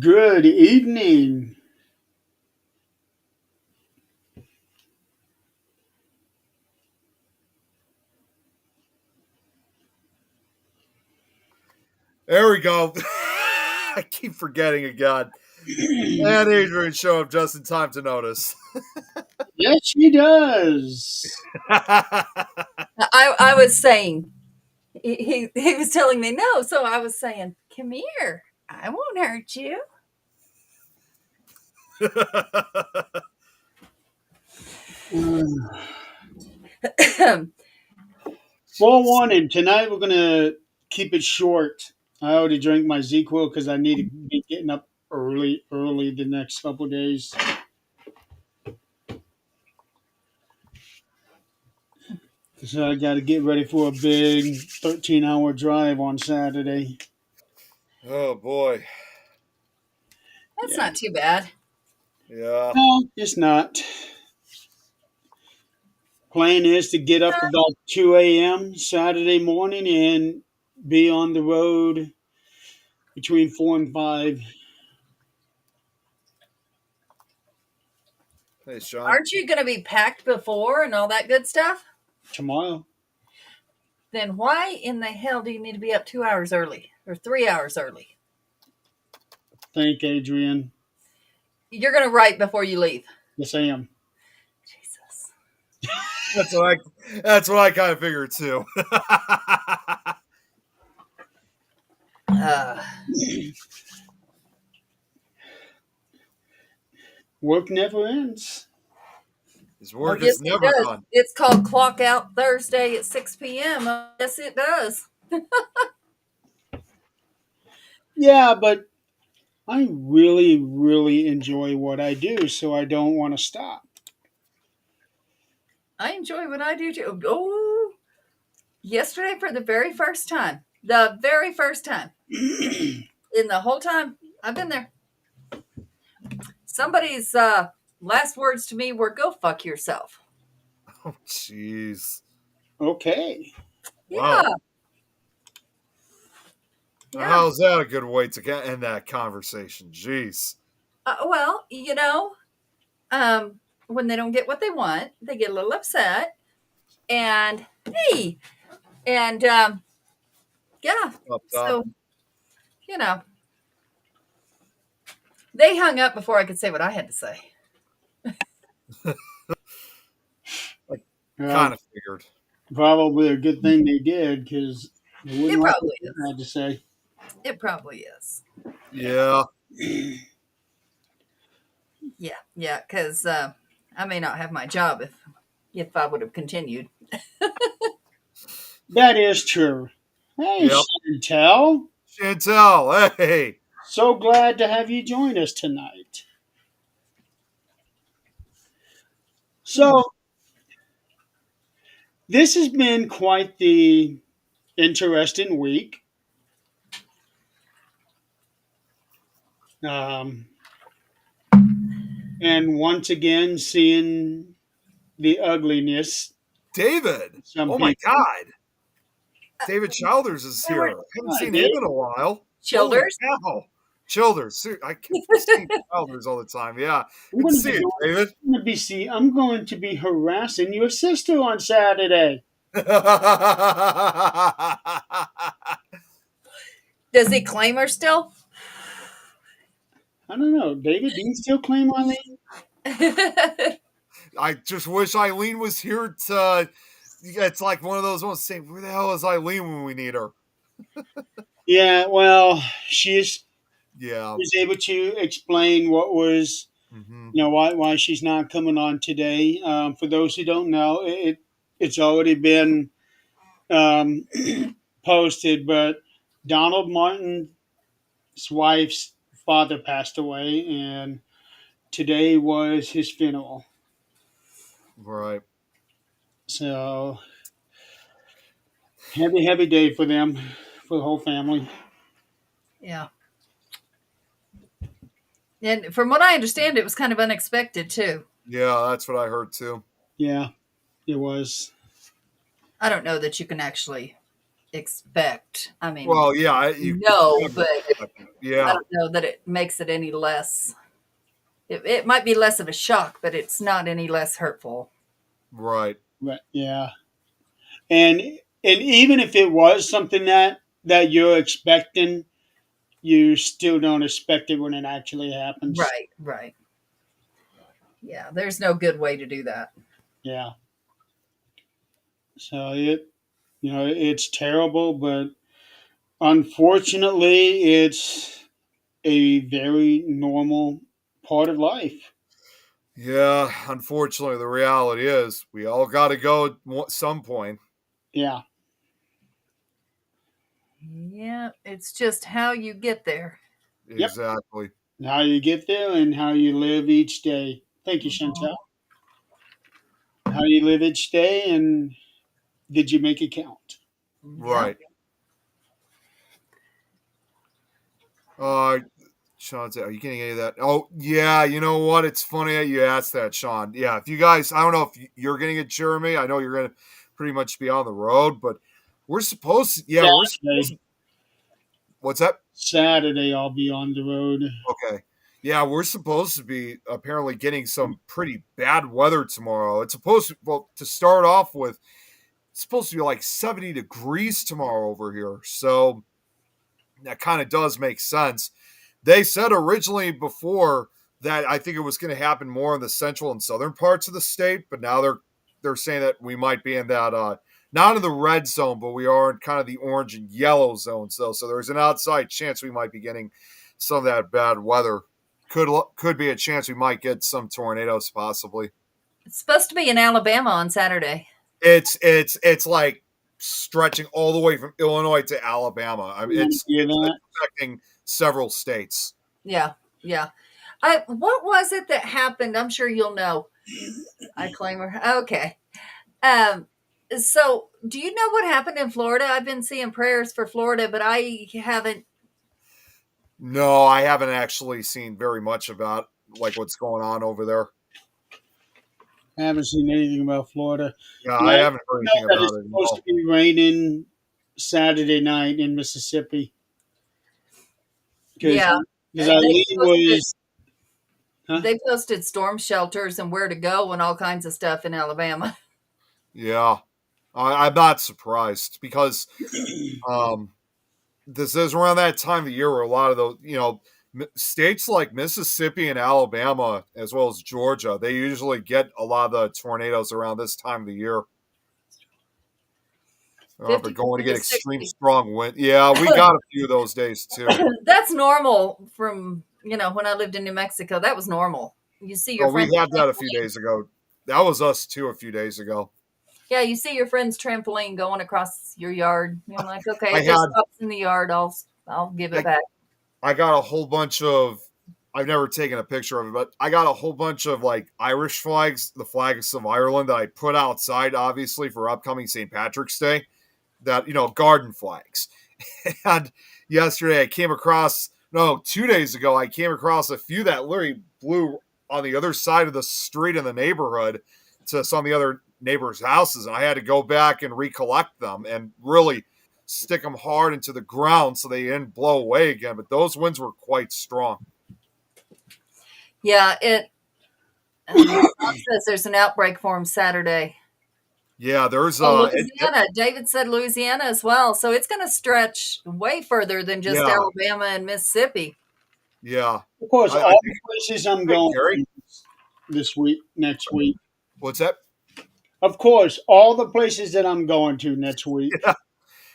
Good evening. There we go. I keep forgetting again. And Adrian show up just in time to notice. Yes, she does. I was saying he was telling me no, so I was saying, "Come here, I won't hurt you." Uh, Forewarning, tonight we're going to keep it short. I already drank my ZQL because I need to be getting up early the next couple days. So I got to get ready for a big 13-hour drive on Saturday. Oh boy. That's Yeah. not too bad. Yeah. No, it's not. Plan is to get up about 2 a.m. Saturday morning and be on the road between 4 and 5 Hey Sean. Aren't you going to be packed before and all that good stuff? tomorrow. Then why in the hell do you need to be up 2 hours early or 3 hours early? Thank Adrian. You're going to write before you leave. Yes, I am. Jesus. That's what I kind of figured too. Uh, Work never ends. His oh, work yes, is it never does. done. It's called Clock Out Thursday at 6 p.m. Yes, it does. Yeah, but I really enjoy what I do, so I don't want to stop. I enjoy what I do too. Oh, yesterday for the very first time in the whole time I've been there, somebody's last words to me were, "Go fuck yourself." Oh jeez. Okay. Yeah, Wow. yeah. How's that a good way to end that conversation? Jeez. Well, when they don't get what they want, they get a little upset, and hey, and yeah. Up top. So you know, they hung up before I could say what I had to say. I kind Well, of figured. probably a good thing they did because they wouldn't It like what probably I is. had to say. It probably is. Yeah. Yeah, yeah. Because I may not have my job if I would have continued. That is true. Hey, Yep. Chantel. Chantel, hey. So glad to have you join us tonight. Hmm. So, this has been quite the interesting week. Um, and once again, seeing the ugliness David. of some Oh my people. God. David Childers is They here. were I haven't Hi, seen him Dave. in a while. Holy Childers. cow. Childers. I keep saying Childers all the time. Yeah. I'm Good to going to see be you, going, David. I'm going to be harassing your sister on Saturday. Does he claim her still? I don't know, David. Do you still claim Eileen? I just wish Eileen was here to. It's like one of those ones saying, where the hell is Eileen when we need her? Yeah. Well, Yeah. was able to explain what was, Hmm. why she's not coming on today. For those who don't know, it's already been um, posted, but Donald Martin's wife's father passed away, and today was his funeral. Right. So heavy day for them, for the whole family. Yeah. And from what I understand, it was kind of unexpected too. Yeah, that's what I heard too. Yeah, it was. I don't know that you can actually expect. I mean, Well, yeah, you no, never but expect it. Yeah, don't know that it makes it any less. It might be less of a shock, but it's not any less hurtful. right. Right. Yeah. And even if it was something that you're expecting, you still don't expect it when it actually happens. Right, right. Yeah, there's no good way to do that. Yeah. So it's terrible, but unfortunately, it's a very normal part of life. Yeah, unfortunately, the reality is we all got to go at some point. Yeah. Yeah, it's just how you get there. Yep. Exactly. How you get there and how you live each day. Thank you, Chantel. How you live each day and did you make it count? Yeah. Right. Uh, Sean said, "Are you getting any of that?" Oh, yeah. You know what? It's funny that you asked that, Sean. Yeah. If you guys, I don't know if you're getting it, Jeremy. I know you're going to pretty much be on the road, but we're supposed to, yeah, we're supposed Saturday. to, what's that? Saturday I'll be on the road. Okay. Yeah, we're supposed to be apparently getting some pretty bad weather tomorrow. It's supposed to, well, to start off with, it's supposed to be like 70 degrees tomorrow over here. So that kind of does make sense. They said originally before that I think it was going to happen more in the central and southern parts of the state, but now they're saying that we might be in that not in the red zone, but we are in kind of the orange and yellow zone. So there's an outside chance we might be getting some of that bad weather. Could be a chance we might get some tornadoes possibly. It's supposed to be in Alabama on Saturday. It's like stretching all the way from Illinois to Alabama. I mean, it's You know that? affecting several states. Yeah, yeah. What was it that happened? I'm sure you'll know. I claim her. Okay. Um, so do you know what happened in Florida? I've been seeing prayers for Florida, but I haven't. No, I haven't actually seen very much about like what's going on over there. I haven't seen anything about Florida. Yeah, And I I haven't heard know anything that about it's it at supposed to all. be raining Saturday night in Mississippi because Yeah, they Eileen posted was. Huh? they posted storm shelters and where to go and all kinds of stuff in Alabama. Yeah, I'm not surprised because um, this is around that time of year where a lot of those, states like Mississippi and Alabama, as well as Georgia, they usually get a lot of the tornadoes around this time of the year. But 54 going to get to extreme 60. strong wind. Yeah, we got a few of those days too. That's normal from when I lived in New Mexico. That was normal. You see your Oh, we friends had that a few days ago. That was us too a few days ago. Yeah, you see your friend's trampoline going across your yard. You're like, okay, I it just had stops in the yard. I'll give it I, back. I got a whole bunch of I've never taken a picture of it, but I got a whole bunch of like Irish flags, the flags of Ireland that I put outside obviously for upcoming St. Patrick's Day. That garden flags. And yesterday I came across, no, 2 days ago, I came across a few that literally blew on the other side of the street in the neighborhood to some of the other neighbors' houses. And I had to go back and recollect them and really stick them hard into the ground so they didn't blow away again. But those winds were quite strong. Yeah, it says there's an outbreak for him Saturday. Yeah, there's Louisiana. David said Louisiana as well. So it's going to stretch way further than just yeah, Alabama and Mississippi. yeah. Of course, I all think, the places I'm hey, going Gary, this week, next week. what's that? Of course, all the places that I'm going to next week.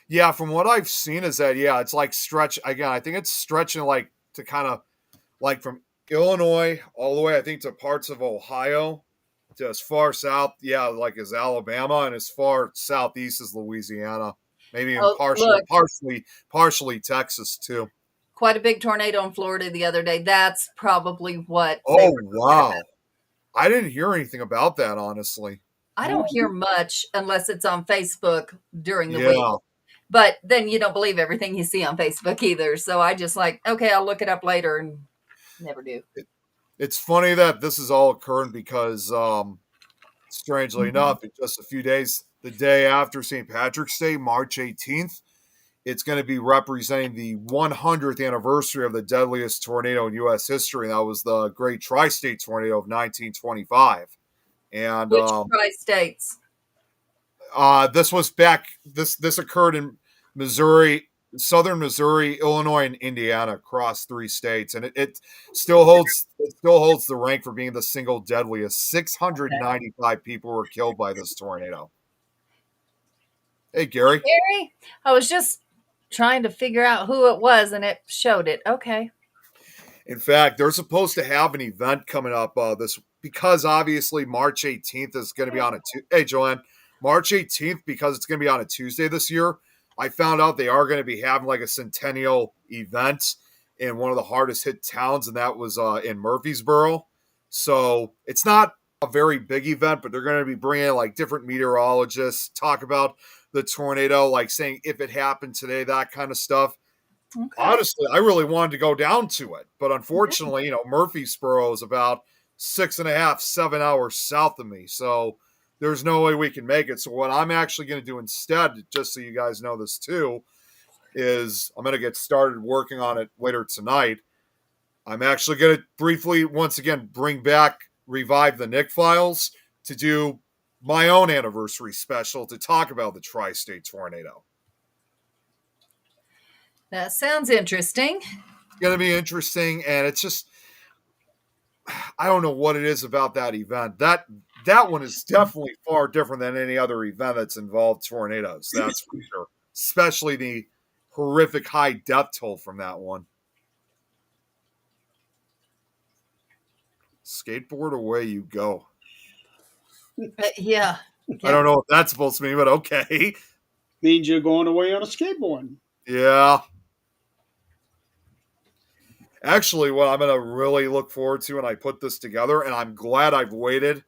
Yeah, from what I've seen is that it's like stretch again. I think it's stretching like to kind of like from Illinois all the way I think to parts of Ohio to as far south, like as Alabama and as far southeast as Louisiana. Maybe even Oh, look, partially Texas too. quite a big tornado in Florida the other day. That's probably what they Oh were talking wow. about. I didn't hear anything about that honestly. I don't hear much unless it's on Facebook during the week. Yeah. But then you don't believe everything you see on Facebook either. So I just like, okay, I'll look it up later and never do. It's funny that this is all occurring because strangely enough, in just a few days, the day after St. Patrick's Day, March 18th, it's going to be representing the 100th anniversary of the deadliest tornado in U.S. history. That was the Great Tri-State Tornado of 1925. And Which tri-states? this was back. This occurred in Missouri, southern Missouri, Illinois, and Indiana, across 3 states, and it still holds the rank for being the single deadliest. 695 people were killed by this tornado. Hey, Gary. Gary? I was just trying to figure out who it was, and it showed it. Okay. In fact, they're supposed to have an event coming up this because obviously March 18th is going to be on a hey Joanne, March 18th, because it's going to be on a Tuesday this year. I found out they are going to be having like a centennial event in one of the hardest hit towns, and that was in Murfreesboro. So it's not a very big event, but they're going to be bringing like different meteorologists, talk about the tornado, like saying if it happened today, that kind of stuff. Okay. Honestly, I really wanted to go down to it, but unfortunately, Murfreesboro is about 6.5, 7 hours south of me, so there's no way we can make it. So what I'm actually going to do instead, just so you guys know this too, is I'm going to get started working on it later tonight. I'm actually going to briefly, once again, revive the Nick Files to do my own anniversary special to talk about the Tri-State Tornado. That sounds interesting. It's going to be interesting, and it's just, I don't know what it is about that event. That one is definitely far different than any other event that's involved tornadoes. That's for sure. Especially the horrific high death toll from that one. Skateboard away you go. Yeah. I don't know what that's supposed to mean, but okay. Means you're going away on a skateboard. Yeah. Actually, what I'm going to really look forward to when I put this together, and I'm glad I've waited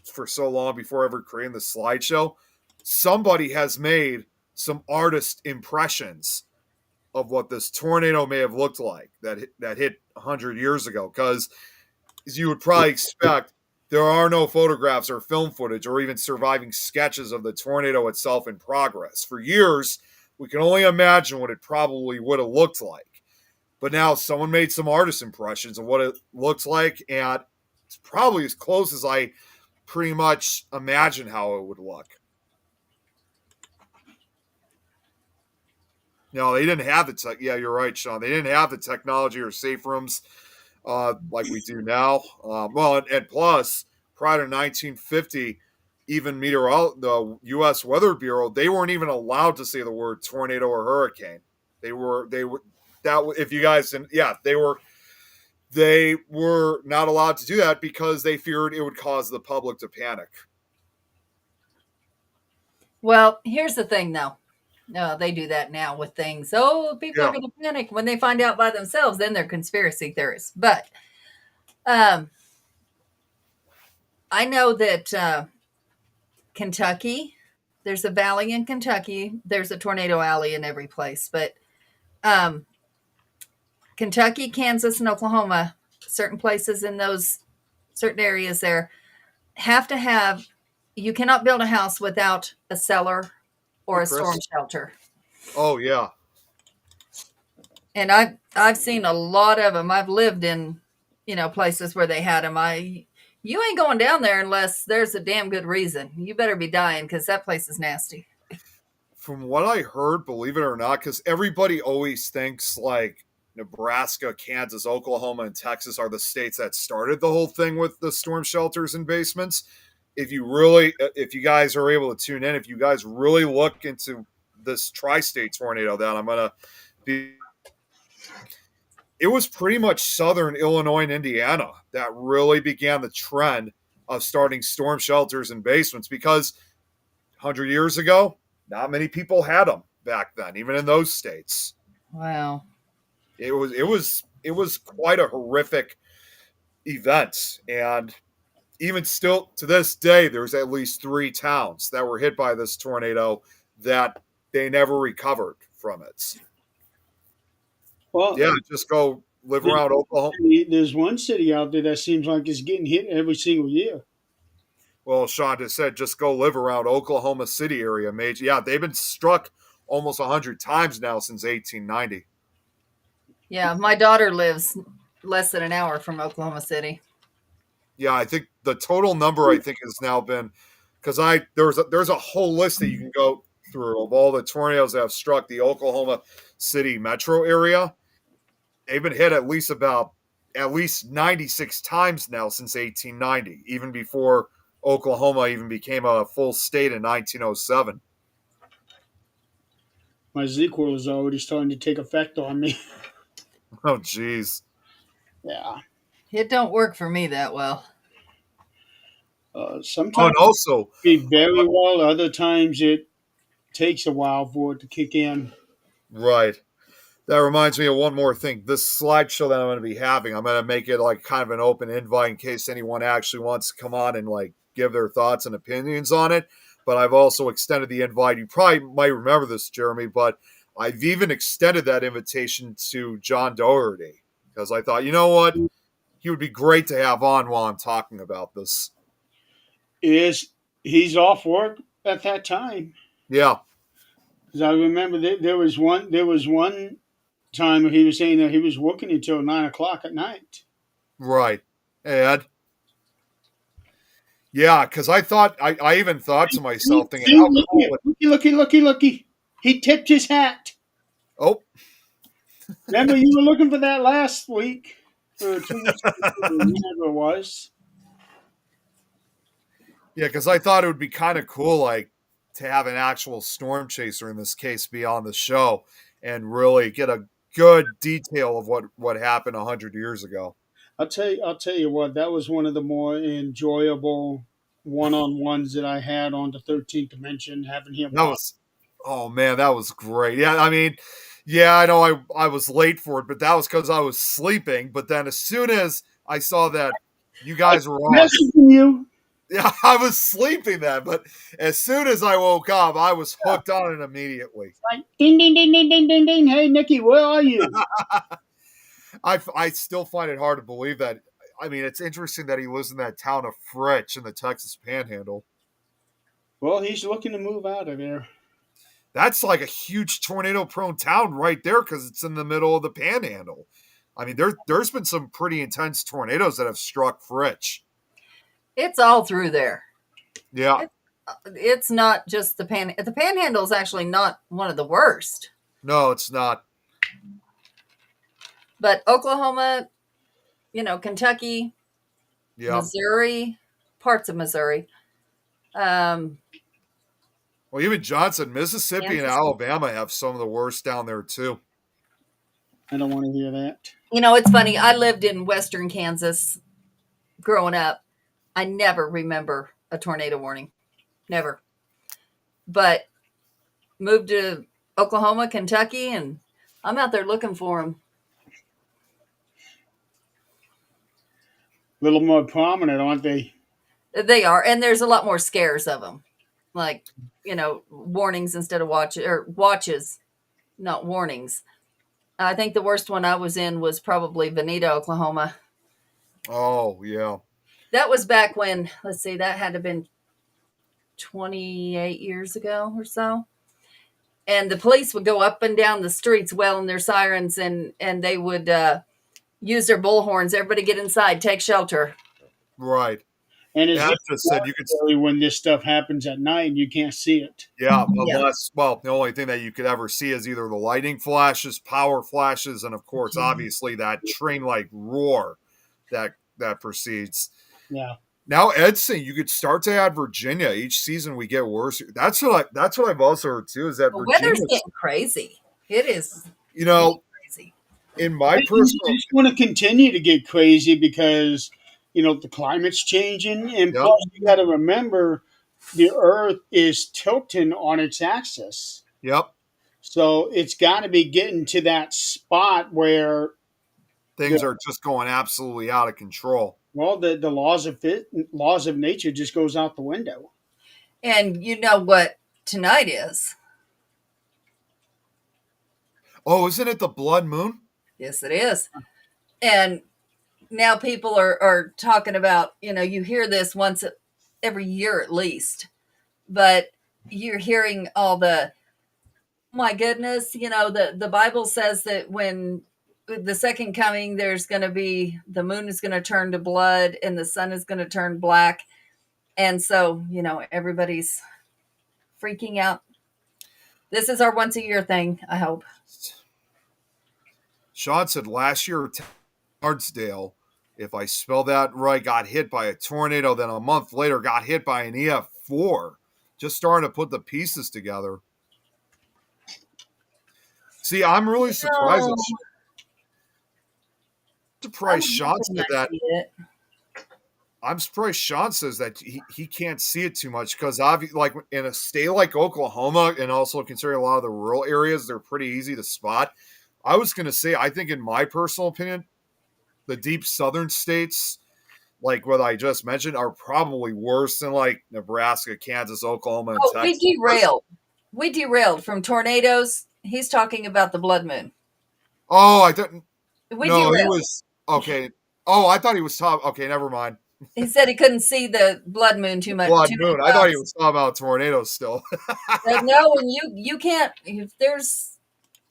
for so long before ever creating the slideshow, somebody has made some artist impressions of what this tornado may have looked like that hit 100 years ago. Because, as you would probably expect, there are no photographs or film footage or even surviving sketches of the tornado itself in progress. For years, we can only imagine what it probably would have looked like. But now someone made some artist impressions of what it looks like, and it's probably as close as I pretty much imagine how it would look. No, they didn't have the tech. Yeah, you're right, Sean. They didn't have the technology or safe rooms like we do now. And plus, prior to 1950, even the U.S. Weather Bureau, they weren't even allowed to say the word tornado or hurricane. They were that if you guys didn't, yeah, they were not allowed to do that because they feared it would cause the public to panic. Well, here's the thing, though. No, they do that now with things. Oh, people are going to panic when they find out by themselves. Then they're conspiracy theorists. But I know that Kentucky, there's a valley in Kentucky. There's a tornado alley in every place. But Kentucky, Kansas, and Oklahoma, certain places in those certain areas there have to have, you cannot build a house without a cellar or a storm shelter. Oh, yeah. And I've seen a lot of them. I've lived in, places where they had them. You ain't going down there unless there's a damn good reason. You better be dying because that place is nasty. From what I heard, believe it or not, because everybody always thinks like Nebraska, Kansas, Oklahoma, and Texas are the states that started the whole thing with the storm shelters and basements. If you guys are able to tune in, if you guys really look into this tri-state tornado that I'm going to be, it was pretty much southern Illinois and Indiana that really began the trend of starting storm shelters and basements, because 100 years ago, not many people had them back then, even in those states. Wow. It was quite a horrific event, and even still to this day, there's at least 3 towns that were hit by this tornado that they never recovered from it. Well, yeah, just go live around Oklahoma. There's one city out there that seems like it's getting hit every single year. Well, Sean just said, just go live around Oklahoma City area. Yeah, they've been struck almost 100 times now since 1890. Yeah, my daughter lives less than an hour from Oklahoma City. Yeah, I think the total number I think has now been because there's a whole list that you can go through of all the tornadoes that have struck the Oklahoma City metro area. They've been hit at least 96 times now since 1890, even before Oklahoma even became a full state in 1907. My ZQL is already starting to take effect on me. Oh, geez. Yeah. It don't work for me that well. Oh, Sometimes and also, it be very well. Other times it takes a while for it to kick in. right. That reminds me of one more thing. This slideshow that I'm going to be having, I'm going to make it like kind of an open invite in case anyone actually wants to come on and like give their thoughts and opinions on it. But I've also extended the invite. You probably might remember this, Jeremy, but I've even extended that invitation to John Doherty because I thought, you know what? He would be great to have on while I'm talking about this. He's off work at that time? Yeah. Because I remember there was one time he was saying that he was working until 9 o'clock at night. Right. Ed. Yeah, because I even thought to myself, thinking, how cool. Looky. He tipped his hat. Oh, Remember, you were looking for that last week or 2 weeks ago, whatever it was. yeah, because I thought it would be kind of cool, like to have an actual storm chaser in this case be on the show and really get a good detail of what happened 100 years ago. I'll tell you what. That was one of the more enjoyable one-on-ones that I had on the 13th Dimension. Having him That on. was, oh man, that was great. Yeah, I mean, yeah, I know I was late for it, but that was because I was sleeping. But then as soon as I saw that you guys were on, Messaging you. yeah, I was sleeping then, but as soon as I woke up, I was hooked on it immediately. Like ding ding ding ding ding ding ding. Hey Nikki, where are you? I still find it hard to believe that. I mean, it's interesting that he lives in that town of Fritch in the Texas Panhandle. Well, he's looking to move out of there. That's like a huge tornado-prone town right there because it's in the middle of the Panhandle. I mean, there's been some pretty intense tornadoes that have struck Fritch. It's all through there. Yeah. It's not just the Panhandle is actually not one of the worst. No, it's not. But Oklahoma, Kentucky, Yeah. Missouri, parts of Missouri. Well, even Johnson, Mississippi, and Kansas. Alabama have some of the worst down there too. I don't want to hear that. It's funny. I lived in western Kansas growing up. I never remember a tornado warning. Never. But moved to Oklahoma, Kentucky, and I'm out there looking for them. A little more prominent, aren't they? They are, and there's a lot more scares of them, like warnings instead of watches, not warnings. I think the worst one I was in was probably Veneta, Oklahoma. Oh yeah. That was back when, let's see, that had to have been 28 years ago or so. And the police would go up and down the streets wailing their sirens, and they would use their bullhorns. Everybody get inside, take shelter. Right. And it's just said you could when this stuff happens at night, you can't see it. Yeah, unless the only thing that you could ever see is either the lightning flashes, power flashes, and of course, obviously that train-like roar that proceeds. Yeah. Now, Edson, you could start to add Virginia. Each season we get worse. That's what I've also heard too. Is that the weather's getting crazy? It is. Crazy. In my personal, it's going to continue to get crazy because the climate's changing, and plus you got to remember the Earth is tilting on its axis. Yep. So it's got to be getting to that spot where things are just going absolutely out of control. Well, the laws of nature just goes out the window. And you know what tonight is? Oh, isn't it the blood moon? Yes, it is. And now people are talking about, you hear this once every year at least, but you're hearing all the my goodness, the Bible says that when the second coming, there's going to be the moon is going to turn to blood and the sun is going to turn black. And so, everybody's freaking out. This is our once a year thing, I hope. Sean said last year, Ardsdale, if I spell that right, got hit by a tornado. Then a month later, got hit by an EF4. Just starting to put the pieces together. See, I'm really surprised. No, Surprised Sean hoping said I that. see it. I'm surprised Sean says that he can't see it too much because like in a state like Oklahoma and also considering a lot of the rural areas, they're pretty easy to spot. I was going to say, I think in my personal opinion, the deep southern states, like what I just mentioned, are probably worse than like Nebraska, Kansas, Oklahoma, and Oh, Texas. We derailed from tornadoes. He's talking about the blood moon. Oh, I didn't. We No, he derailed. was okay. Oh, I thought he was talking. Okay, never mind. He said he couldn't see the blood moon too much. Blood too many moon. I thought he clouds. was talking about tornadoes still. No, and you can't. If there's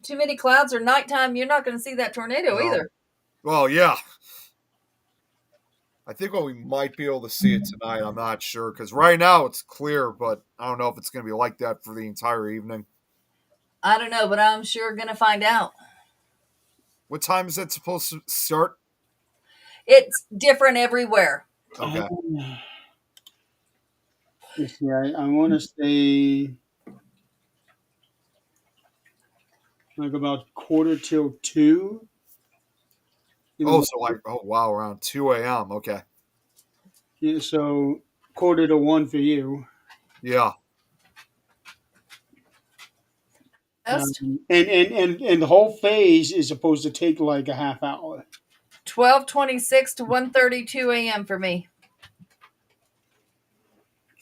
too many clouds or nighttime, you're not going to see that tornado No. either. Well, yeah. I think we might be able to see it tonight. I'm not sure because right now it's clear, but I don't know if it's going to be like that for the entire evening. I don't know, but I'm sure going to find out. What time is it supposed to start? It's different everywhere. Okay. Let's see, I want to say like about 1:45. Oh, so like, oh wow, around 2 a.m. Okay. Yeah, so 1:45 for you. Yeah. And the whole phase is supposed to take like a half hour. 12:26 to 1:32 a.m. for me.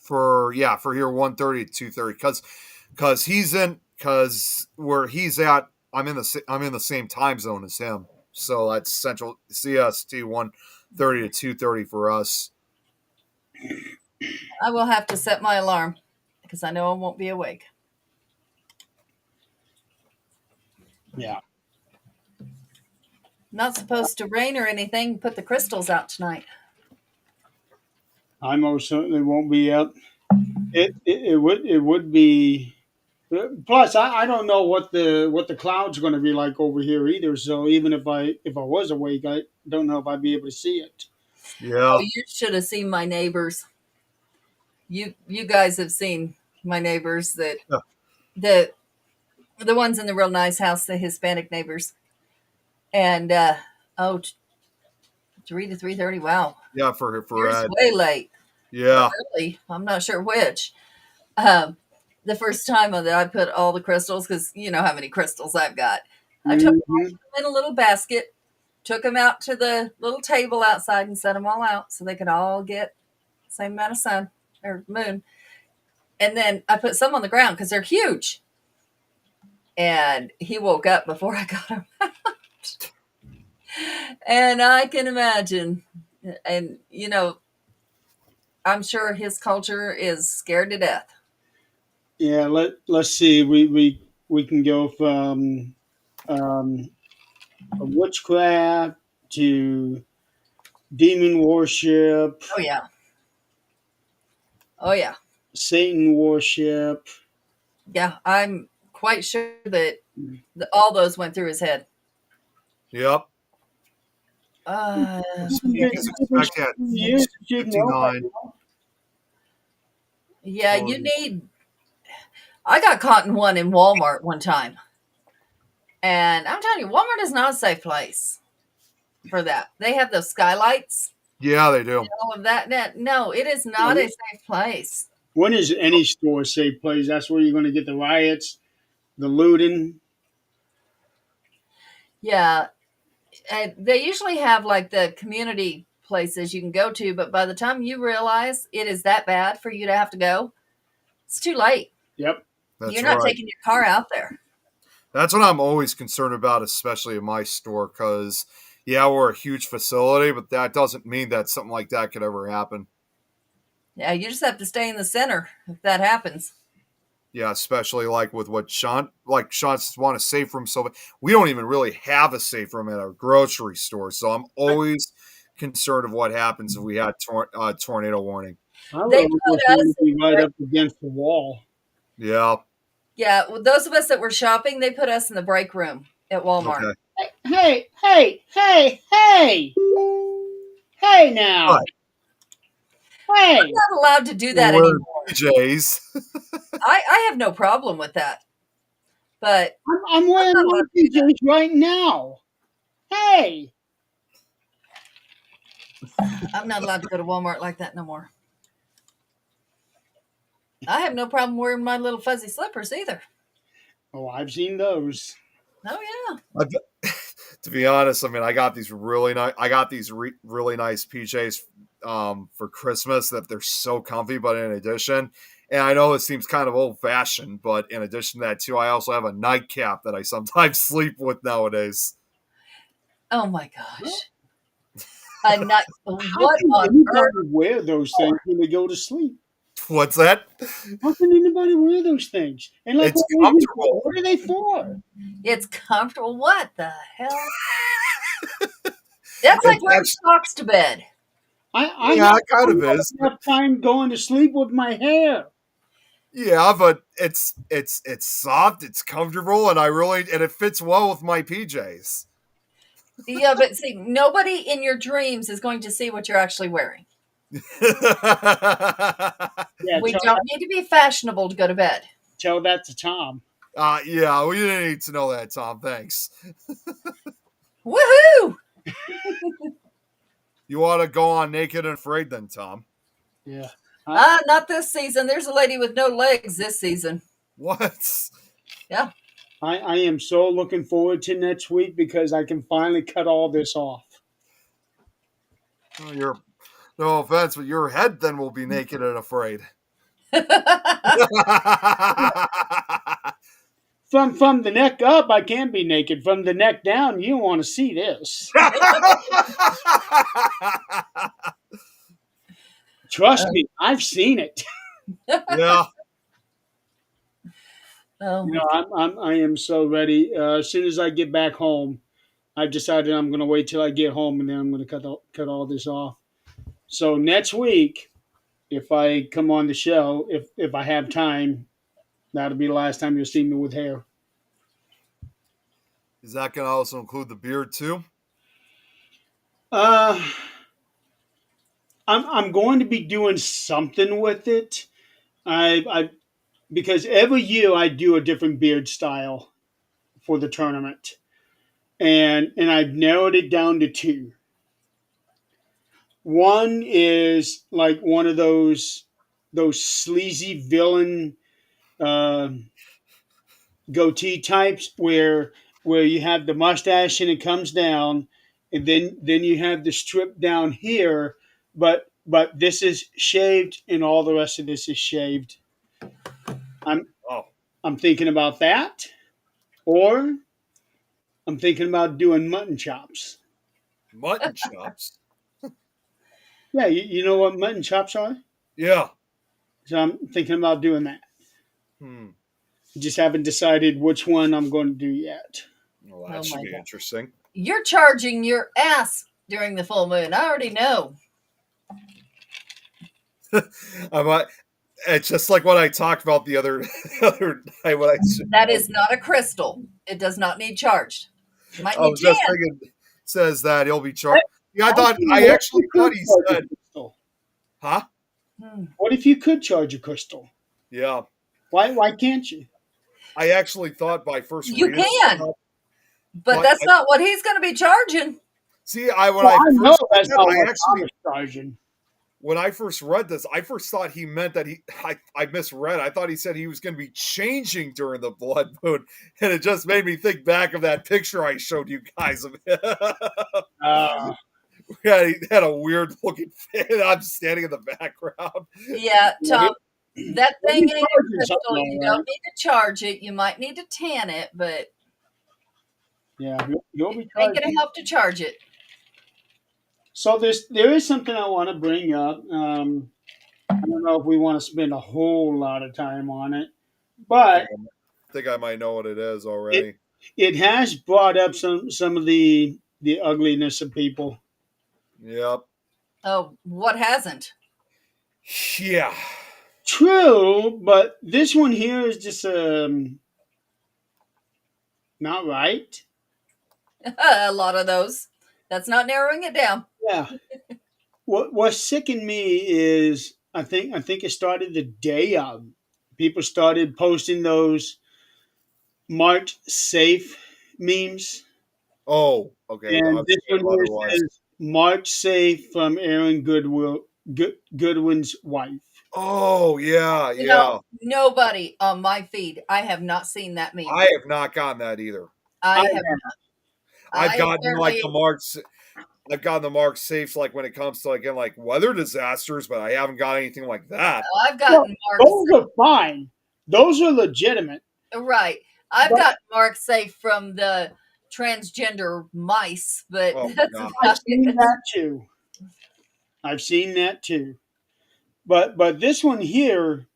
For here 1:30 to 2:30 because where he's at, I'm in the same time zone as him. So that's Central CST 1:30 to 2:30 for us. I will have to set my alarm because I know I won't be awake. Yeah. Not supposed to rain or anything. Put the crystals out tonight. I most certainly won't be up. It would be. Plus, I don't know what the clouds are going to be like over here either. So even if I was awake, I don't know if I'd be able to see it. Yeah. Oh, you should have seen my neighbors. You guys have seen my neighbors that the ones in the real nice house, the Hispanic neighbors. And 3 to 3:30. Wow. Yeah, for Yours way late. Yeah. Early. I'm not sure which. The first time that I put all the crystals, because you know how many crystals I've got, I took them in a little basket, took them out to the little table outside and set them all out so they could all get the same amount of sun or moon. And then I put some on the ground because they're huge. And he woke up before I got him out. And I can imagine, and I'm sure his culture is scared to death. Yeah. Let's see. We can go from witchcraft to demon worship, Oh yeah. Oh yeah. Satan worship. Yeah. I'm quite sure that all those went through his head. Yep. Uh, Expect at 59. yeah, you need. I got caught in one in Walmart one time. And I'm telling you, Walmart is not a safe place for that. They have those skylights. Yeah, they do. All of that. No, it is not a safe place. When is any store a safe place? That's where you're going to get the riots, the looting. Yeah. They usually have like the community places you can go to, but by the time you realize it is that bad for you to have to go, it's too late. Yep. You're not taking your car out there. That's what I'm always concerned about, especially in my store, because, yeah, we're a huge facility, but that doesn't mean that something like that could ever happen. Yeah, you just have to stay in the center if that happens. Yeah, especially like with what Sean want to save for himself. We don't even really have a safe room at our grocery store, so I'm always concerned of what happens if we had tornado warning. I would They put almost want us to be in the right break. up against the wall. Yeah. Yeah, those of us that were shopping, they put us in the break room at Walmart. Okay. Hey now. Right. Hey. Not allowed to do that We're wearing anymore. PJs. I have no problem with that, but I'm wearing not my allowed to do that. PJs right now. Hey. I'm not allowed to go to Walmart like that no more. I have no problem wearing my little fuzzy slippers either. Oh, I've seen those. Oh yeah. To be honest, I mean, I got these really nice. I got these really nice PJs for Christmas that they're so comfy. But in addition, and I know it seems kind of old fashioned, but in addition to that too, I also have a nightcap that I sometimes sleep with nowadays. Oh my gosh. A night. How What can on earth? anybody wear those things when they go to sleep? What's that? How can anybody wear those things? And like, It's what comfortable. are they for? It's comfortable. What the hell? That's like It's wearing actually, socks to bed. I yeah, have it kind of is. enough time going to sleep with my hair. Yeah, but it's soft, it's comfortable, and it fits well with my PJs. Yeah, but see, nobody in your dreams is going to see what you're actually wearing. Yeah, We don't need to be fashionable to go to bed. tell that to Tom. Yeah, we didn't need to know that, Tom. Thanks. Woohoo! You ought to go on Naked and Afraid then, Tom. Yeah. Not this season. There's a lady with no legs this season. What? Yeah. I am so looking forward to next week because I can finally cut all this off. Oh, no offense, but your head then will be naked and afraid. From the neck up, I can be naked. From the neck down, you don't want to see this. Trust me, I've seen it. Yeah. Oh You my know, I am so ready. As soon as I get back home, I've decided I'm going to wait till I get home and then I'm going to cut all this off. So next week, if I come on the show, if I have time, that'll be the last time you'll see me with hair. Is that going to also include the beard too? I'm going to be doing something with it. I because every year I do a different beard style for the tournament, and I've narrowed it down to two. One is like one of those sleazy villain uh, goatee types where you have the mustache and it comes down, and then you have the strip down here, but this is shaved and all the rest of this is shaved. I'm Oh, I'm thinking about that, or I'm thinking about doing mutton chops. mutton chops. Yeah, you know what mutton chops are? Yeah. So I'm thinking about doing that. Hmm. Just haven't decided which one I'm going to do yet. Well, Oh that should my be God. interesting. You're charging your ass during the full moon. I already know. I might. It's just like what I talked about the other night when That is not a crystal. It does not need charged. You might I need was just tan. thinking. Says that he'll be charged. Yeah, What I if actually you thought could he charge a said, crystal? "Huh? Hmm. What if you could charge a crystal? Yeah." Why can't you? I actually thought by first You reading can, it, but that's not what he's going to be charging. see, when Well, I know first read that's that, not I what actually Tom is charging. when I first read this, I first thought he meant that I misread. I thought he said he was going to be changing during the blood moon, and it just made me think back of that picture I showed you guys of him. Uh, He had a weird looking fit. I'm standing in the background. Yeah, Tom, that thing ain't a charging crystal. something, You all don't need to charge it. You might need to tan it, but yeah, you'll be it ain't going charging. to help to charge it. So there is something I want to bring up. I don't know if we want to spend a whole lot of time on it, but Think I might know what it is it already. it has brought up some of the ugliness of people. Yep. Oh, what hasn't? Yeah. True, but this one here is just not right. A lot of those. That's not narrowing it down. Yeah. What sickened me is I think it started the day of. People started posting those marked safe memes, Oh, okay. and I've this seen one them here otherwise. says marked safe from Aaron Goodwin's wife. Oh, yeah, You know, yeah. nobody on my feed. I have not seen that meme. I have not gotten that either. I I have. I've I gotten like apparently. the marks. I've gotten the mark safes like when it comes to again like weather disasters, but I haven't got anything like that. I've Well, gotten marks. those are fine. Those are legitimate. Right. I've But got marks safe from the transgender mice, but Oh my that's god. I've about seen it. that too. I've seen that too. But this one here,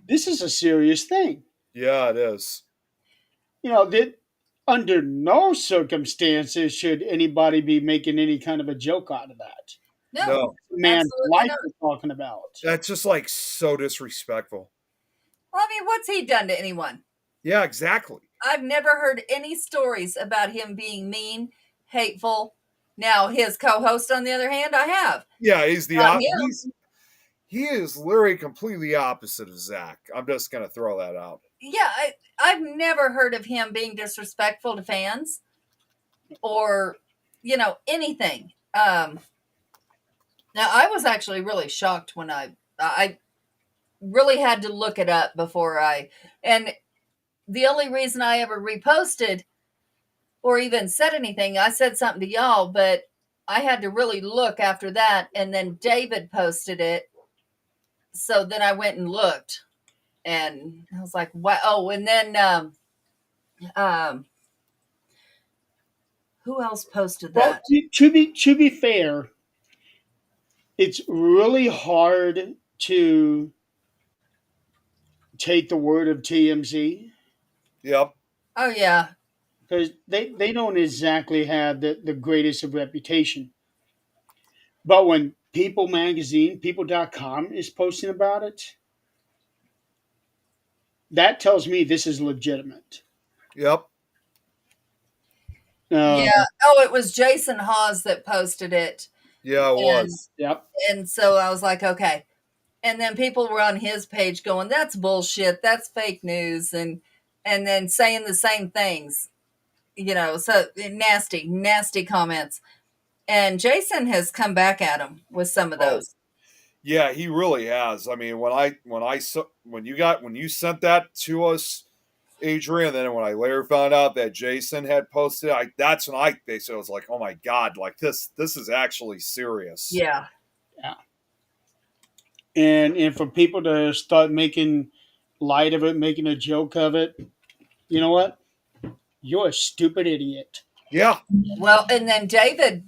this is a serious thing. Yeah, it is. That under no circumstances should anybody be making any kind of a joke out of that. No, No, The man's absolutely life not. we're talking about. that's just like so disrespectful. Well, I mean, what's he done to anyone? Yeah, exactly. I've never heard any stories about him being mean, hateful. Now, his co-host, on the other hand, I have. Yeah, he's the Not him. he is literally completely opposite of Zach. I'm just gonna throw that out. Yeah, I've never heard of him being disrespectful to fans or, anything. Now, I was actually really shocked when I really had to look it up before and the only reason I ever reposted or even said anything, I said something to y'all, but I had to really look after that. And then David posted it. So then I went and looked and I was like, wow. Oh, and then, um, who else posted Well, that? to be fair, it's really hard to take the word of TMZ Yep. Oh, yeah. because they don't exactly have the greatest of reputation. But when People Magazine, People.com is posting about it, that tells me this is legitimate. Yep. Uh, Yeah. Oh, it was Jason Hawes that posted it. Yeah, it And, was. yep. and so I was like, okay. And then people were on his page going, that's bullshit. That's fake news. And then saying the same things, so nasty, nasty comments. And Jason has come back at him with some of Oh, those. yeah, he really has. I mean, when you sent that to us, Adrian, then when I later found out that Jason had posted, that's when I basically was like, oh my god, like this is actually serious. Yeah. Yeah. And for people to start making light of it, making a joke of it, you know what? You're a stupid idiot. Yeah. Well, and then David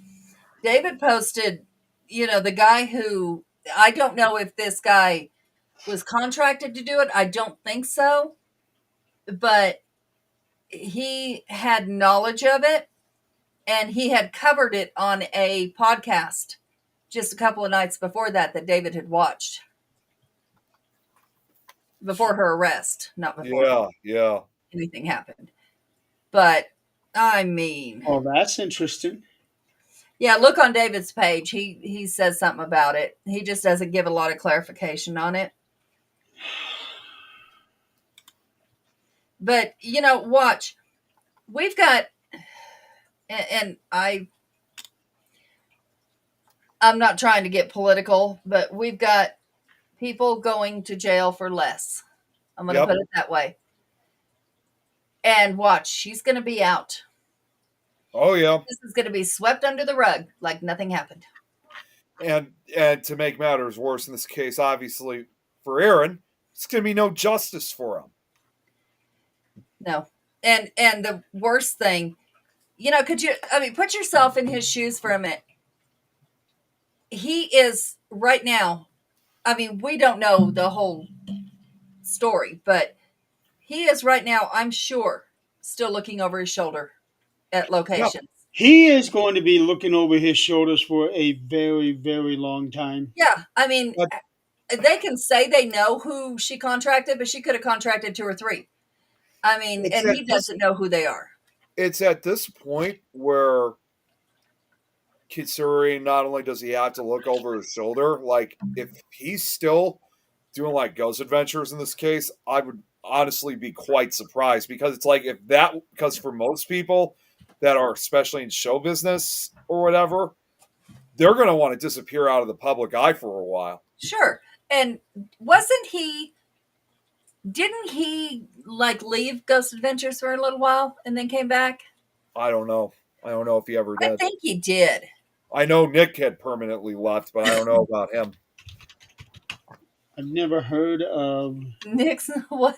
posted, the guy who, I don't know if this guy was contracted to do it. I don't think so. But he had knowledge of it and he had covered it on a podcast just a couple of nights before that David had watched before her arrest, not before Yeah. anything happened. But I mean, Oh, that's interesting. yeah, look on David's page. He says something about it. He just doesn't give a lot of clarification on it. But watch. We've got, and I'm not trying to get political, but we've got people going to jail for less. I'm going to Yep. put it that way. And watch, she's going to be out. Oh yeah. This is going to be swept under the rug like nothing happened. And to make matters worse in this case, obviously for Aaron, it's gonna be no justice for him. No. And the worst thing, put yourself in his shoes for a minute. He is right now, we don't know the whole story, but he is right now, I'm sure, still looking over his shoulder at Yeah. locations. He is going to be looking over his shoulders for a very, very long time. Yeah, I mean, But they can say they know who she contracted, but she could have contracted 2 or 3. I mean, it's and at he this doesn't know who they are. it's at this point where, considering not only does he have to look over his shoulder, like if he's still doing like ghost adventures in this case, I would honestly be quite surprised, because it's like, because for most people that are especially in show business or whatever, they're going to want to disappear out of the public eye for a while. Sure. And didn't he like leave Ghost Adventures for a little while and then came back? I don't know. I don't know if he ever I did. think he did. I know Nick had permanently left, but I don't know about him. I've never heard of. Nixon, what?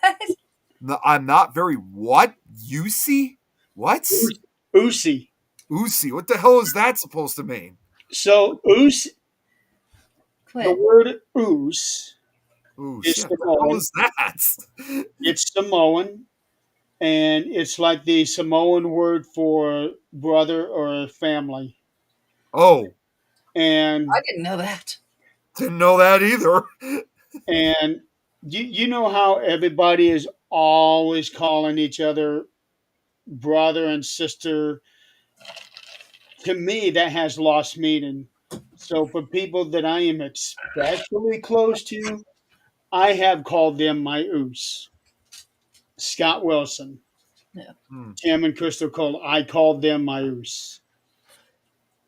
No, I'm not very what? Yusi? What? Usi. Usi. What the hell is that supposed to mean? So the Quit. word oos, Ooh, It's shit. What the hell Samoan. is that? It's Samoan, and it's like the Samoan word for brother or family. Oh, And I didn't know that. didn't know that either. and you know how everybody is always calling each other brother and sister. To me, that has lost meaning. So for people that I am especially close to, I have called them my oos. Scott Wilson, Hmm. Tim and Crystal Cole, I called them my oos.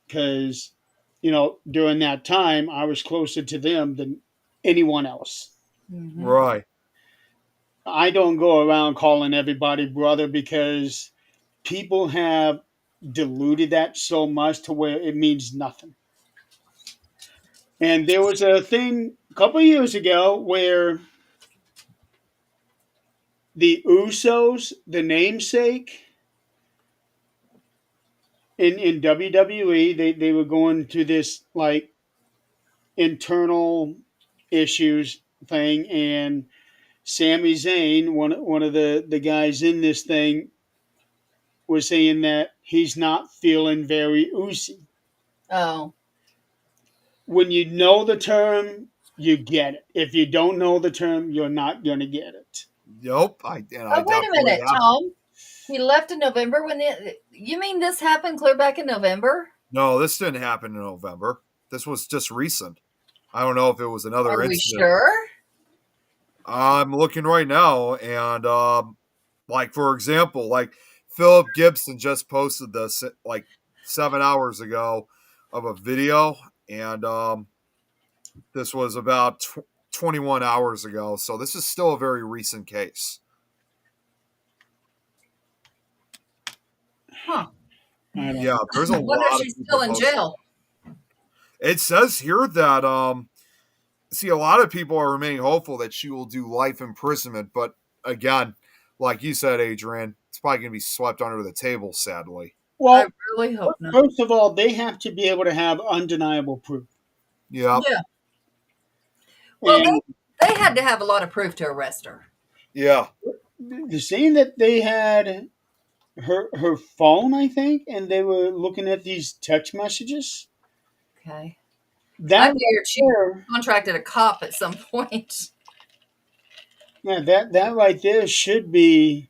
Because, during that time, I was closer to them than anyone else. Mhm. Right. I don't go around calling everybody brother, because people have diluted that so much to where it means nothing. And there was a thing a couple of years ago where the Usos, the namesake, in WWE, they were going to this like internal issues thing, and Sami Zayn, one of the guys in this thing, was saying that he's not feeling very oozy. Oh. When you know the term, you get it. If you don't know the term, you're not going to get it. Yup. I Oh, wait a definitely minute, have. Tom. He left in November you mean this happened clear back in November? No, this didn't happen in November. This was just recent. I don't know if it was another Are we incident. sure? I'm looking right now, and like for example, like Philip Gibson just posted this like 7 hours ago of a video, and this was about 21 hours ago. So this is still a very recent case. Huh. I don't Yeah, there's a I wonder lot if of she's people still in posting. jail. It says here that see, a lot of people are remaining hopeful that she will do life imprisonment, but again, like you said, Adrian, it's probably going to be swept under the table, sadly. I Well, really hope not. first of all, they have to be able to have undeniable proof. Yeah, Yeah. Well, And they had to have a lot of proof to arrest her. yeah. the saying that they had her phone, I think, and they were looking at these text messages. Okay. I That right figured she there, contracted a cop at some point. yeah, that right there should be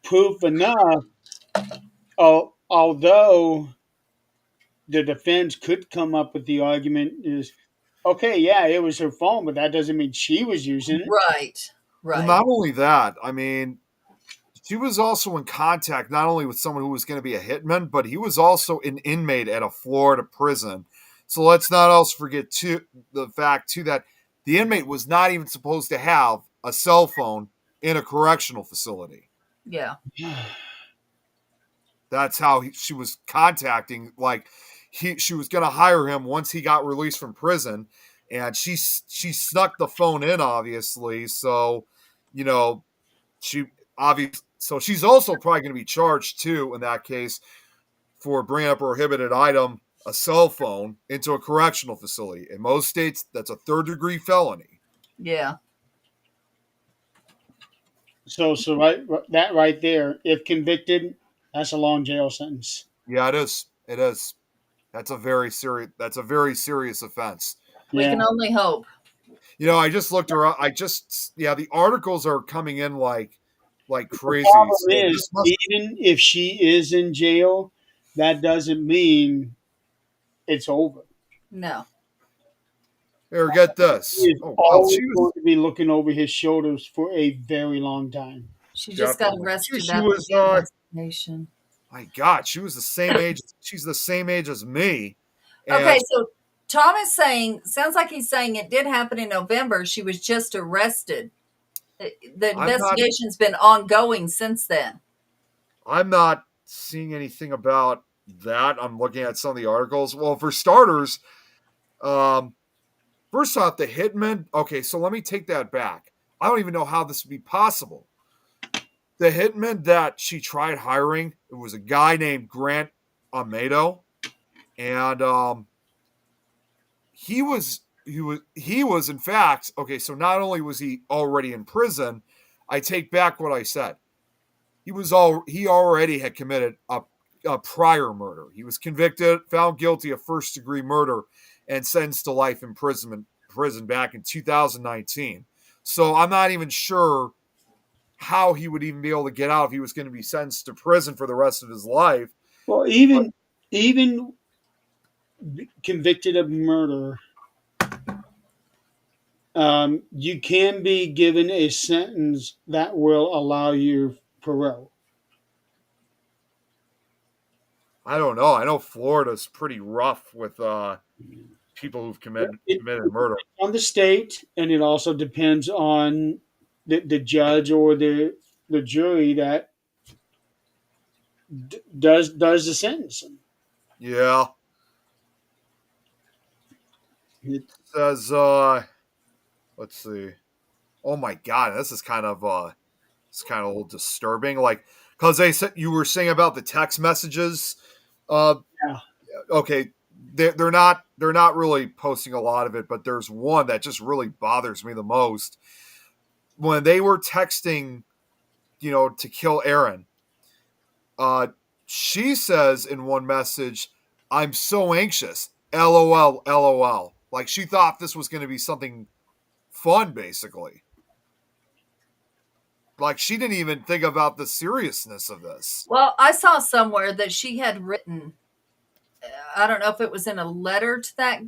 proof enough. Although the defense could come up with the argument is, okay, yeah, it was her phone, but that doesn't mean she was using it. Right. Well, Right. not only that, I mean, she was also in contact not only with someone who was going to be a hitman, but he was also an inmate at a Florida prison. So let's not also forget the fact too that the inmate was not even supposed to have a cell phone in a correctional facility. Yeah. That's how she was contacting. Like she was going to hire him once he got released from prison, and she snuck the phone in, obviously. So, you know, she obviously. So she's also probably going to be charged too in that case for bringing up a prohibited item, a cell phone, into a correctional facility. In most states, that's a third-degree felony. Yeah. So that right there, if convicted, that's a long jail sentence. Yeah, it is. It is. That's a very serious. That's a very serious offense. We Yeah. can only hope. I just looked around. Yeah, the articles are coming in like The crazy. problem So is, this must. even if she is in jail, that doesn't mean it's over. No. Here, get He this. is Oh wow, always she was. going to be looking over his shoulders for a very long time. She just got Definitely. arrested She after was. the investigation. My God, she was the same age. She's the same age as me, Okay, and so Tom is saying, sounds like he's saying it did happen in November. She was just arrested. The I'm not. investigation's been ongoing since then. I'm not seeing anything about that. I'm looking at some of the articles. Well, for starters, um, first off, the hitman. Okay, so let me take that back. I don't even know how this would be possible. The hitman that she tried hiring, it was a guy named Grant Amado, and he was in fact okay. So not only was he already in prison, I take back what I said. He already had committed a prior murder. He was convicted, found guilty of first degree murder, and sentenced to life imprisonment prison back in 2019. So I'm not even sure how he would even be able to get out if he was going to be sentenced to prison for the rest of his life. Well, But even convicted of murder, you can be given a sentence that will allow you parole. I don't know. I know Florida's pretty rough with people who've It committed murder. depends on the state, and it also depends on the judge or the jury that does the sentencing. Yeah, It, says let's see. Oh my god, this is kind of it's kind of a little disturbing. Like, because they said you were saying about the text messages. Uh, yeah. okay, they're not really posting a lot of it, but there's one that just really bothers me the most. When they were texting, to kill Aaron, uh, she says in one message, "I'm so anxious." LOL, LOL. Like she thought this was going to be something fun, basically. Like she didn't even think about the seriousness of this. Well, I saw somewhere that she had written, I don't know if it was in a letter to that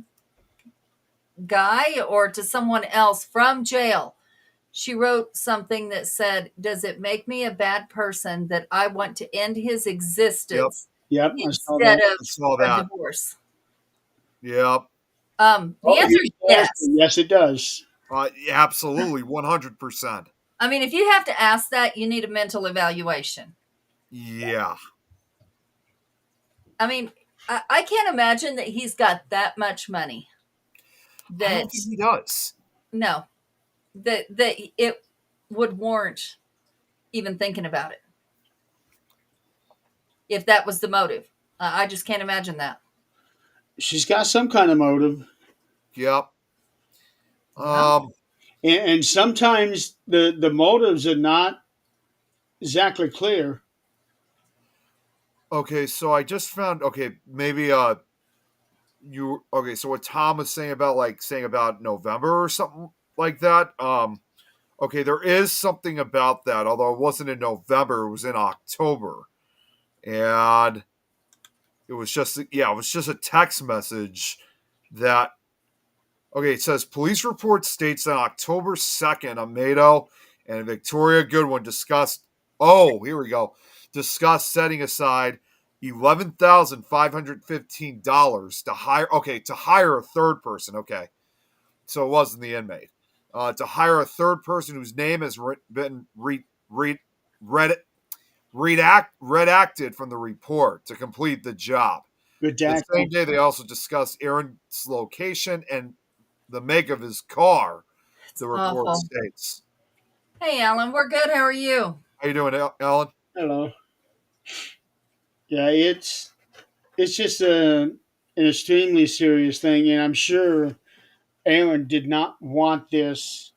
guy or to someone else from jail. She wrote something that said, "Does it make me a bad person that I want to end his Yep, existence Yep, I saw instead that. of I saw a that. divorce?" Yep. The Oh, answer is yes, yes. yes, it does. Absolutely, 100%. I mean, if you have to ask that, you need a mental evaluation. Yeah. I mean, I can't imagine that he's got that much money I that don't think he does. no, that it would warrant even thinking about it if that was the motive. I just can't imagine that. She's got some kind of motive, Yep. Well, and sometimes the motives are not exactly clear. Okay, so I just found maybe you okay, so what Tom was saying about November or something like that. Okay, there is something about that, although it wasn't in November, it was in October. And it was just a text message that okay, it says police report states that October 2nd, Amado and Victoria Goodwin discussed here we go. Discussed setting aside $11,515 to hire a third person. Okay. So it wasn't the inmate. To hire a third person whose name has been redacted from the report to complete the job. The same Redacted. day, they also discussed Aaron's location and the make of his car, it's the report awful. states. Hey, Alan, we're good. How are you? How you doing, Ellen? Hello. Yeah, it's just an extremely serious thing, and I'm sure Aaron did not want this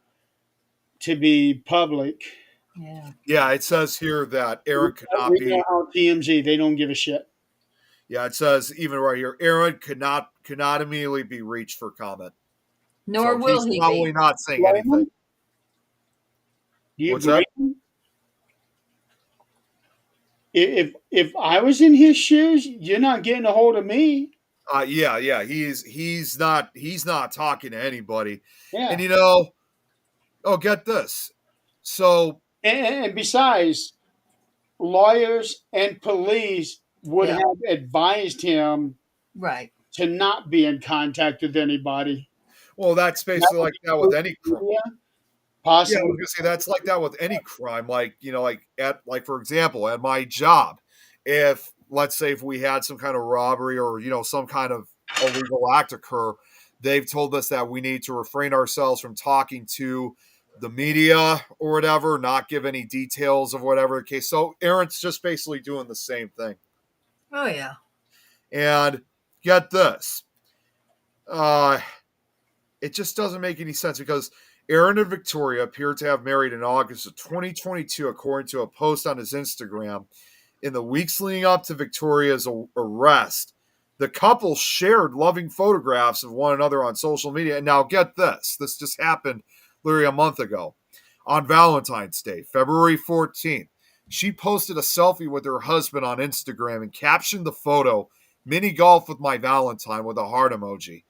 to be public. Yeah. Yeah, it says here that Aaron could not We be. know how TMZ, they don't give a shit. Yeah, it says even right here, Aaron could not immediately be reached for comment. Nor So will he's he probably be. not saying Blame anything. him? Do you What's that? blame him? If I was in his shoes, you're not getting a hold of me. Yeah. He's not talking to anybody. Yeah. And get this. So And besides, lawyers and police would Yeah. have advised him Right. to not be in contact with anybody. well, that's That basically would like that with include any crime. media, Yeah, I possibly. was gonna say that's like that with any crime. Like for example, at my job, if let's say if we had some kind of robbery or some kind of illegal act occur, they've told us that we need to refrain ourselves from talking to the media or whatever, not give any details of whatever the case. So Aaron's just basically doing the same thing. Oh yeah. And get this, uh, it just doesn't make any sense because Aaron and Victoria appeared to have married in August of 2022, according to a post on his Instagram. In the weeks leading up to Victoria's arrest, the couple shared loving photographs of one another on social media. And now, get this just happened literally a month ago. On Valentine's Day, February 14th, she posted a selfie with her husband on Instagram and captioned the photo, "Mini golf with my Valentine," with a heart emoji.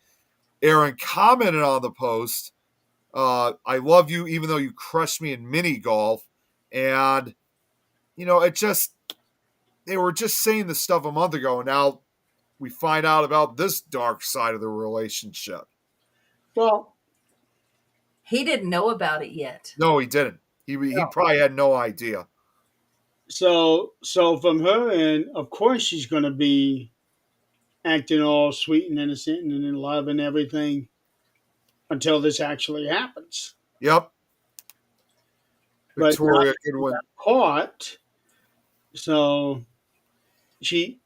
Aaron commented on the post, "I love you even though you crushed me in mini golf." And, it just, they were just saying this stuff a month ago. And now we find out about this dark side of the relationship. Well, He didn't know about it yet. No, he didn't. He probably had no idea. so from her end, of course she's going to be acting all sweet and innocent and in love and everything until this actually happens. Yep. But now Victoria she Goodwin. got caught, so she,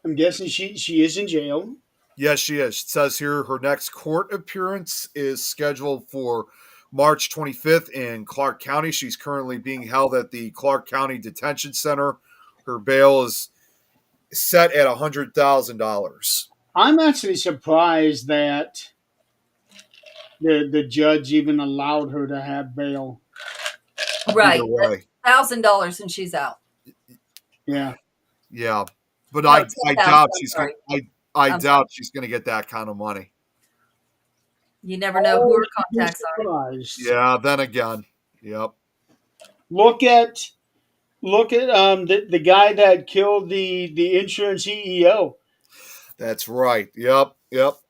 I'm guessing she is in jail. Yes, she is. It says here her next court appearance is scheduled for March 25th in Clark County. She's currently being held at the Clark County Detention Center. Her bail is set at $100,000. I'm actually surprised that the judge even allowed her to have bail. Right. Either way. $1,000 and she's out. Yeah. Yeah. But No, I 10,000, doubt I'm she's going sorry. I I'm doubt she's going to get that kind of money. You never know who her contacts are. Surprised. Yeah, then again. Yep. Look at the guy that killed the insurance CEO. That's right. Yep.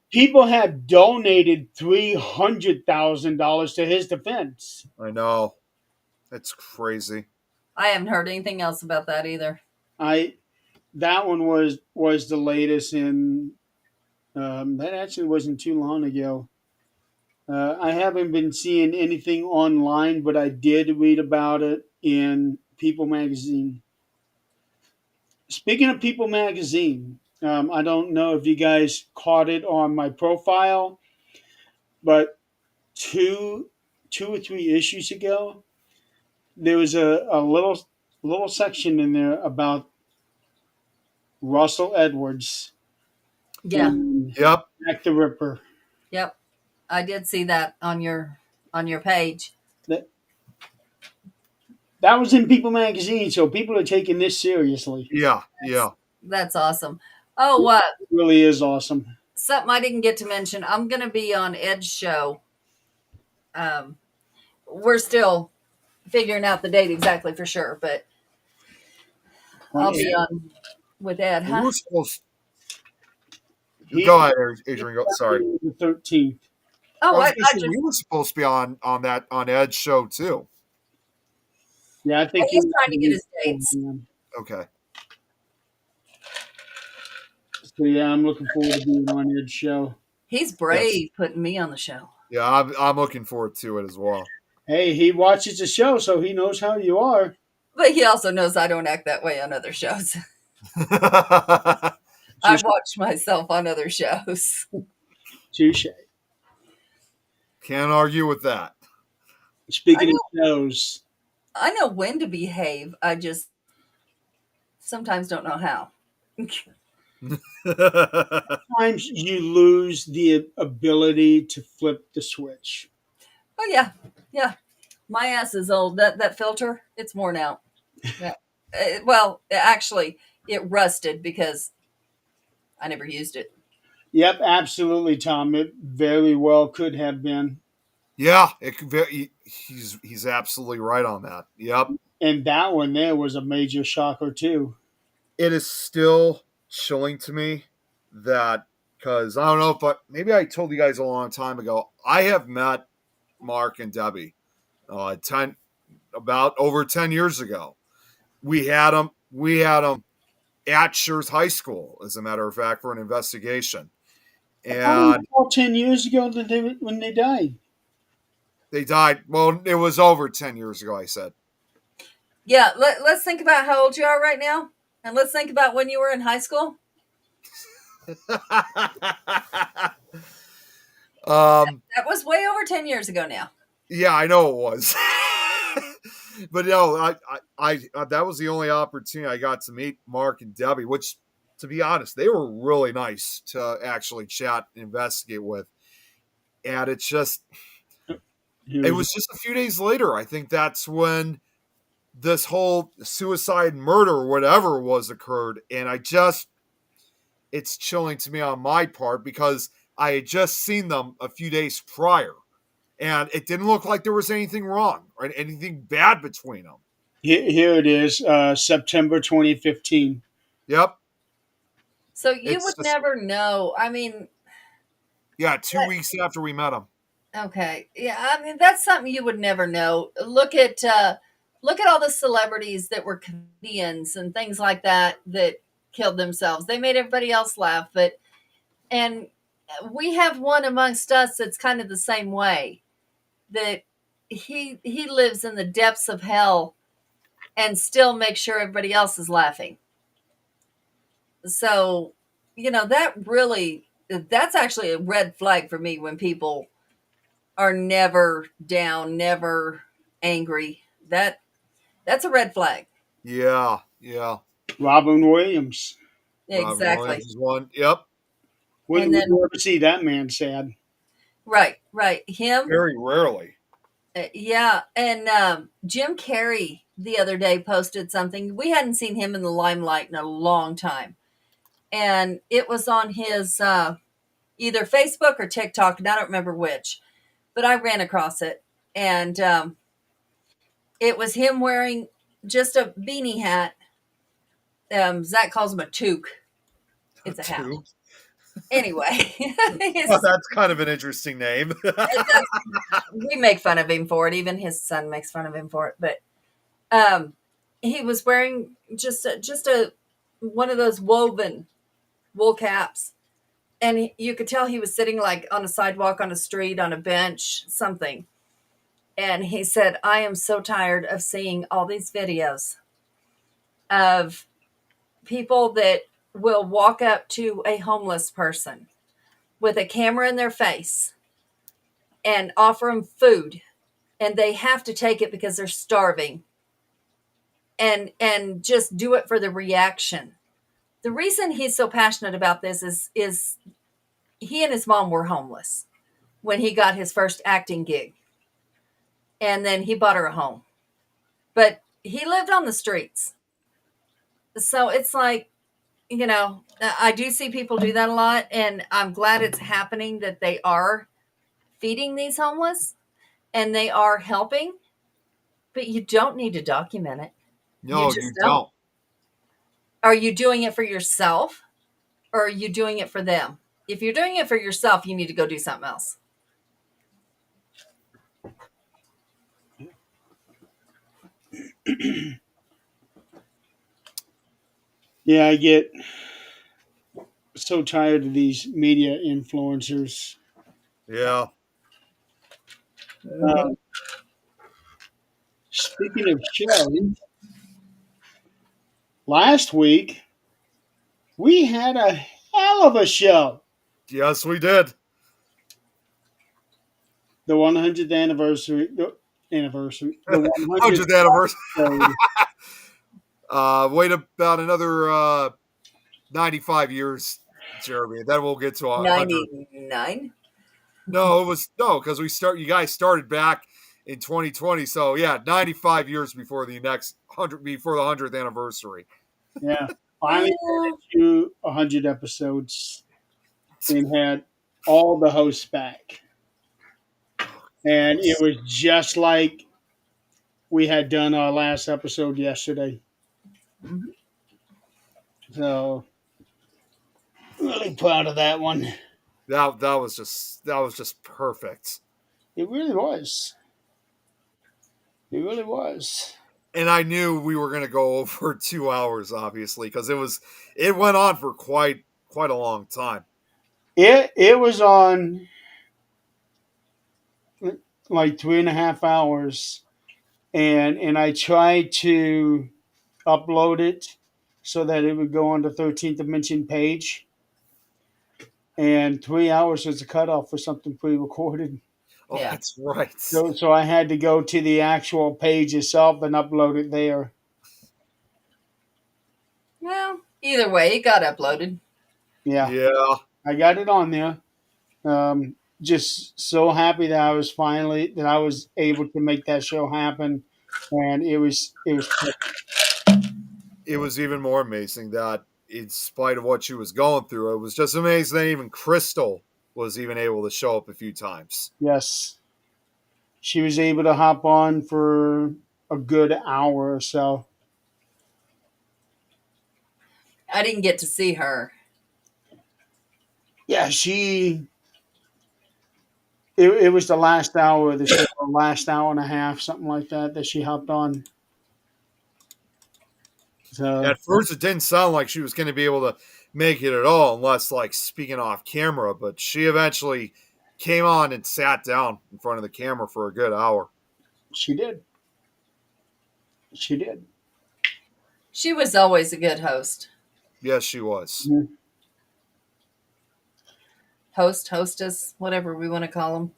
People have donated $300,000 to his defense. I know. That's crazy. I haven't heard anything else about that either. That one was the latest, and that actually wasn't too long ago. I haven't been seeing anything online, but I did read about it in People Magazine. Speaking of People Magazine, I don't know if you guys caught it on my profile, but two or three issues ago, there was a little section in there about Russell Edwards Yeah. and Yep. Jack the Ripper. Yep. I did see that on your page. That was in People Magazine, so people are taking this seriously. Yeah. That's awesome. Oh, It really is awesome. something I didn't get to mention. I'm going to be on Ed's show. We're still figuring out the date exactly for sure, but I'll be on with Ed. We Huh? were supposed He- Go ahead, Adrian. Go. Sorry. The 13th. Oh, I I was gonna say, just, we were supposed to be on Ed's show too. Yeah, I think he's trying to get his dates. Okay. So yeah, I'm looking forward to being on Ed's show. He's brave putting me on the show. Yeah, I'm looking forward to it as well. Hey, he watches the show, so he knows how you are. But he also knows I don't act that way on other shows. Yeah, I watch myself on other shows. Touche. Can't argue with that. Speaking of shows, I know when to behave. I just sometimes don't know how. Times you lose the ability to flip the switch. Oh yeah, yeah. My ass is old. That filter, it's worn out. Yeah. Well, actually, it rusted because I never used it. Yep, absolutely, Tom. It very well could have been. Yeah, he's absolutely right on that. Yep. And that one there was a major shocker too. It is still chilling to me that, because I don't know if maybe I told you guys a long time ago, I have met Mark and Debbie 10 about over 10 years ago. We had them at Schurz High School, as a matter of fact, for an investigation. And All 10 years ago that when they died. they died. Well, it was over 10 years ago, I said. Yeah, let's think about how old you are right now, and let's think about when you were in high school. That was way over 10 years ago now. Yeah, I know it was. But no, I that was the only opportunity I got to meet Mark and Debbie, which, to be honest, they were really nice to actually chat and investigate with. And it was just a few days later. I think that's when this whole suicide, murder, or whatever it was, occurred. And it's chilling to me on my part because I had just seen them a few days prior. And it didn't look like there was anything wrong or anything bad between them. Here it is, September 2015. Yep. So you would never know. I mean, yeah, 2 weeks after we met him. Okay, yeah, I mean that's something you would never know. Look at all the celebrities that were comedians and things like that that killed themselves. They made everybody else laugh, and we have one amongst us that's kind of the same way. That he lives in the depths of hell and still makes sure everybody else is laughing. So, that's actually a red flag for me when people are never down, never angry. That's a red flag. Yeah, yeah. Robin Williams. Exactly. Robin Williams is one. Yep. When did you ever see that man sad? Right. Him. Very rarely. Yeah. And Jim Carrey the other day posted something. We hadn't seen him in the limelight in a long time. And it was on his either Facebook or TikTok, and I don't remember which, but I ran across it. And it was him wearing just a beanie hat. Zach calls him a toque. It's a hat. Anyway. Well, that's kind of an interesting name. We make fun of him for it. Even his son makes fun of him for it. But he was wearing just a one of those woven wool caps. And you could tell he was sitting like on a sidewalk, on a street, on a bench, something. And he said, I am so tired of seeing all these videos of people that will walk up to a homeless person with a camera in their face and offer them food. And they have to take it because they're starving. And just do it for the reaction. The reason he's so passionate about this is he and his mom were homeless when he got his first acting gig. And then he bought her a home. But he lived on the streets. So it's like, I do see people do that a lot. And I'm glad it's happening that they are feeding these homeless and they are helping. But you don't need to document it. No, you don't. Are you doing it for yourself or are you doing it for them? If you're doing it for yourself, you need to go do something else. Yeah, I get so tired of these media influencers. Yeah. Speaking of shows, last week we had a hell of a show. Yes, we did. The 100th anniversary, anniversary. The 100th 100th anniversary. episode. Wait about another 95 years, Jeremy, and then we'll get to 100. 99. No, because you guys started back in 2020, so yeah, 95 years before the next 100th anniversary. Yeah. Finally made it to 100 episodes and had all the hosts back. And it was just like we had done our last episode yesterday. Mhm. So really proud of that one. That was just perfect. It really was. It really was. And I knew we were going to go over 2 hours, obviously, because it went on for quite a long time. It was on like 3.5 hours, and I tried to upload it so that it would go on the 13th dimension page. And 3 hours was the cutoff for something pre-recorded. Oh, Yeah. that's right. So I had to go to the actual page itself and upload it there. Well, either way, it got uploaded. Yeah, Yeah. I got it on there. Just so happy that I was able to make that show happen, and it was It was even more amazing that, in spite of what she was going through, it was just amazing that even Crystal was even able to show up a few times. yes. She was able to hop on for a good hour or so. I didn't get to see her. Yeah, it was the last hour of the show, last hour and a half, something like that she hopped on. So At first, it didn't sound like she was going to be able to make it at all, unless like speaking off camera. But she eventually came on and sat down in front of the camera for a good hour. she did. She did. She was always a good host. Yes, she was. Host, hostess, whatever we want to call them.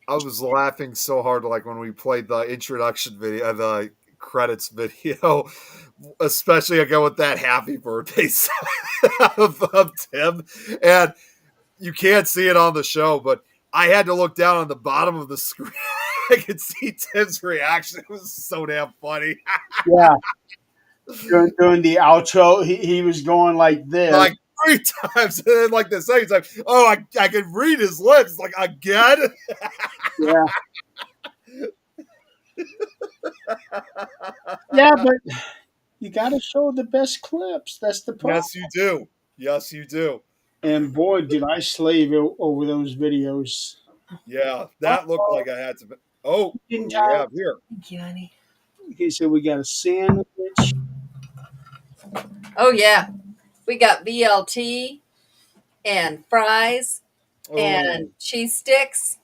I was laughing so hard, like when we played the introduction video, the credits video, especially again with that happy birthday song of Tim. And you can't see it on the show, but I had to look down on the bottom of the screen. I could see Tim's reaction. It was so damn funny. Yeah. During the outro, he was going like this. Like 3 times, and then like the second time, oh, I could read his lips. Like, again? Yeah. Yeah, but you got to show the best clips. That's the problem. Yes, you do. Yes, you do. And boy, did I slave over those videos. Yeah, that looked like I had to. Oh, what do we have here? Thank you, honey. Okay, so we got a sandwich. Oh, yeah. We got BLT and fries and cheese sticks.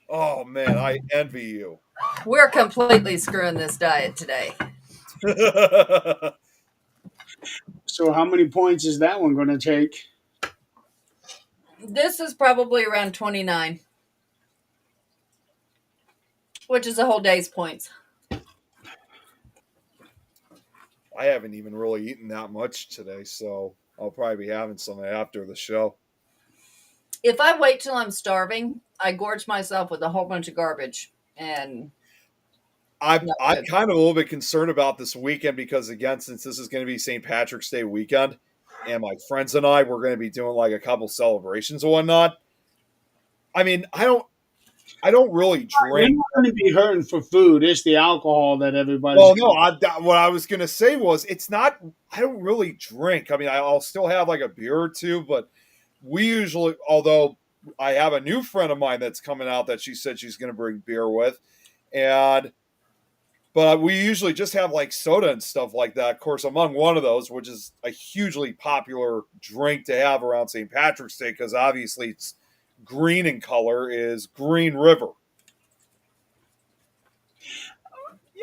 Oh, man, I envy you. We're completely screwing this diet today. So how many points is that one going to take? This is probably around 29, which is a whole day's points. I haven't even really eaten that much today, so I'll probably be having some after the show. If I wait till I'm starving, I gorge myself with a whole bunch of garbage. And I'm kind of a little bit concerned about this weekend because, again, since this is going to be St. Patrick's Day weekend, and my friends and I, we're going to be doing like a couple celebrations and whatnot. I mean, I don't really You're drink. not going to be hurting for food. It's the alcohol that everybody's. Well, no, what I was going to say was it's not, I don't really drink. I mean, I'll still have like a beer or two, but we usually, although I have a new friend of mine that's coming out that she said she's going to bring beer with, but we usually just have like soda and stuff like that. Of course, among one of those, which is a hugely popular drink to have around St. Patrick's Day, because obviously it's green in color, is Green River.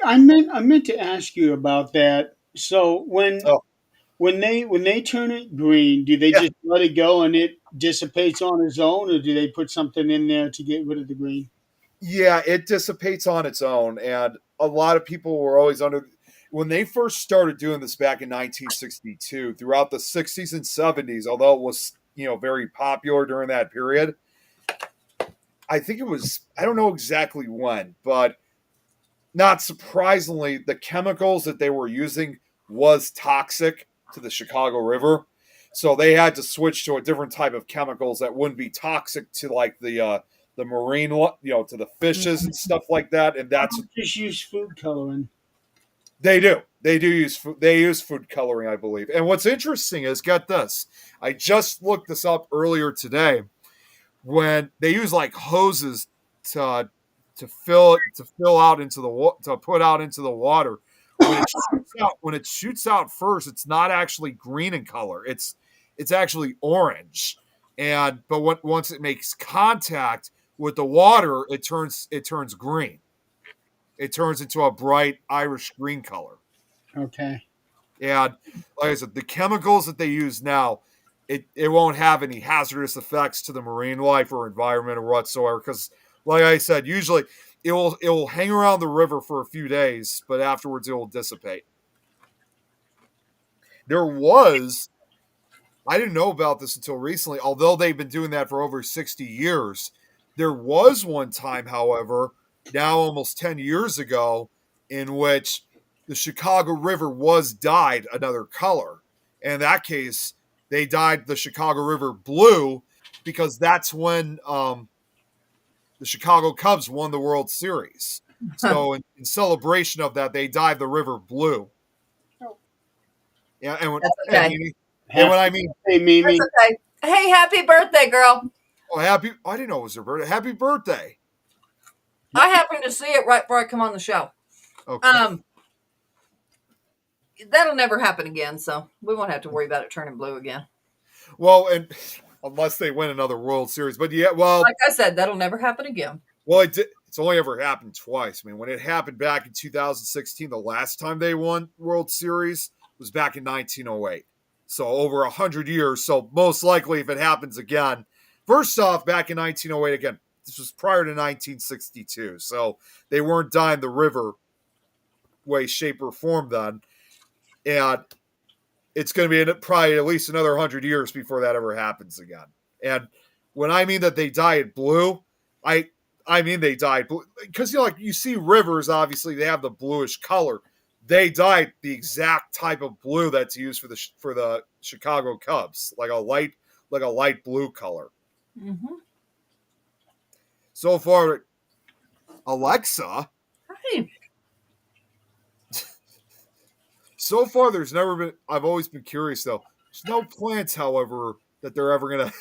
I meant to ask you about that. So when they turn it green, do they just let it go and it dissipates on its own, or do they put something in there to get rid of the green? Yeah, it dissipates on its own, and a lot of people were always under when they first started doing this back in 1962. Throughout the 60s and 70s, although it was very popular during that period, I think it was I don't know exactly when, but not surprisingly, the chemicals that they were using was toxic to the Chicago River. So they had to switch to a different type of chemicals that wouldn't be toxic to like the marine, to the fishes and stuff like that. And that's what Just use food coloring. they do. They do use food. They use food coloring, I believe. And what's interesting is, get this. I just looked this up earlier today. When they use like hoses to fill out into the to put out into the water, when it shoots out first, it's not actually green in color. It's actually orange. And but once it makes contact with the water, it turns green. It turns into a bright Irish green color. Okay. And like I said, the chemicals that they use now, it won't have any hazardous effects to the marine life or environment or whatsoever. Because, like I said, usually it will hang around the river for a few days, but afterwards it will dissipate. There was I didn't know about this until recently, although they've been doing that for over 60 years. There was one time, however, now almost 10 years ago, in which the Chicago River was dyed another color. And in that case, they dyed the Chicago River blue because that's when the Chicago Cubs won the World Series. So in celebration of that, they dyed the river blue. Yeah, That's okay. and when I mean, Hey, Mimi. That's okay. Hey, happy birthday, girl. oh, I didn't know it was her birthday. Happy birthday. I happened to see it right before I come on the show. Okay. That'll never happen again, so we won't have to worry about it turning blue again. Well, and unless they win another World Series, but yeah, well, Like I said, that'll never happen again. well, it's only ever happened twice. I mean, when it happened back in 2016, the last time they won World Series was back in 1908. So over 100 years. So most likely, if it happens again, first off, back in 1908 again, this was prior to 1962. So they weren't dyeing the river way, shape, or form then, and it's going to be probably at least another 100 years before that ever happens again. And when I mean that they dye it blue, I mean they dye blue because you see rivers. Obviously, they have the bluish color. They dye the exact type of blue that's used for the Chicago Cubs, like a light blue color. Mm-hmm. So far, Alexa. Hey. So far, there's never been. I've always been curious though. There's no plans, however, that they're ever gonna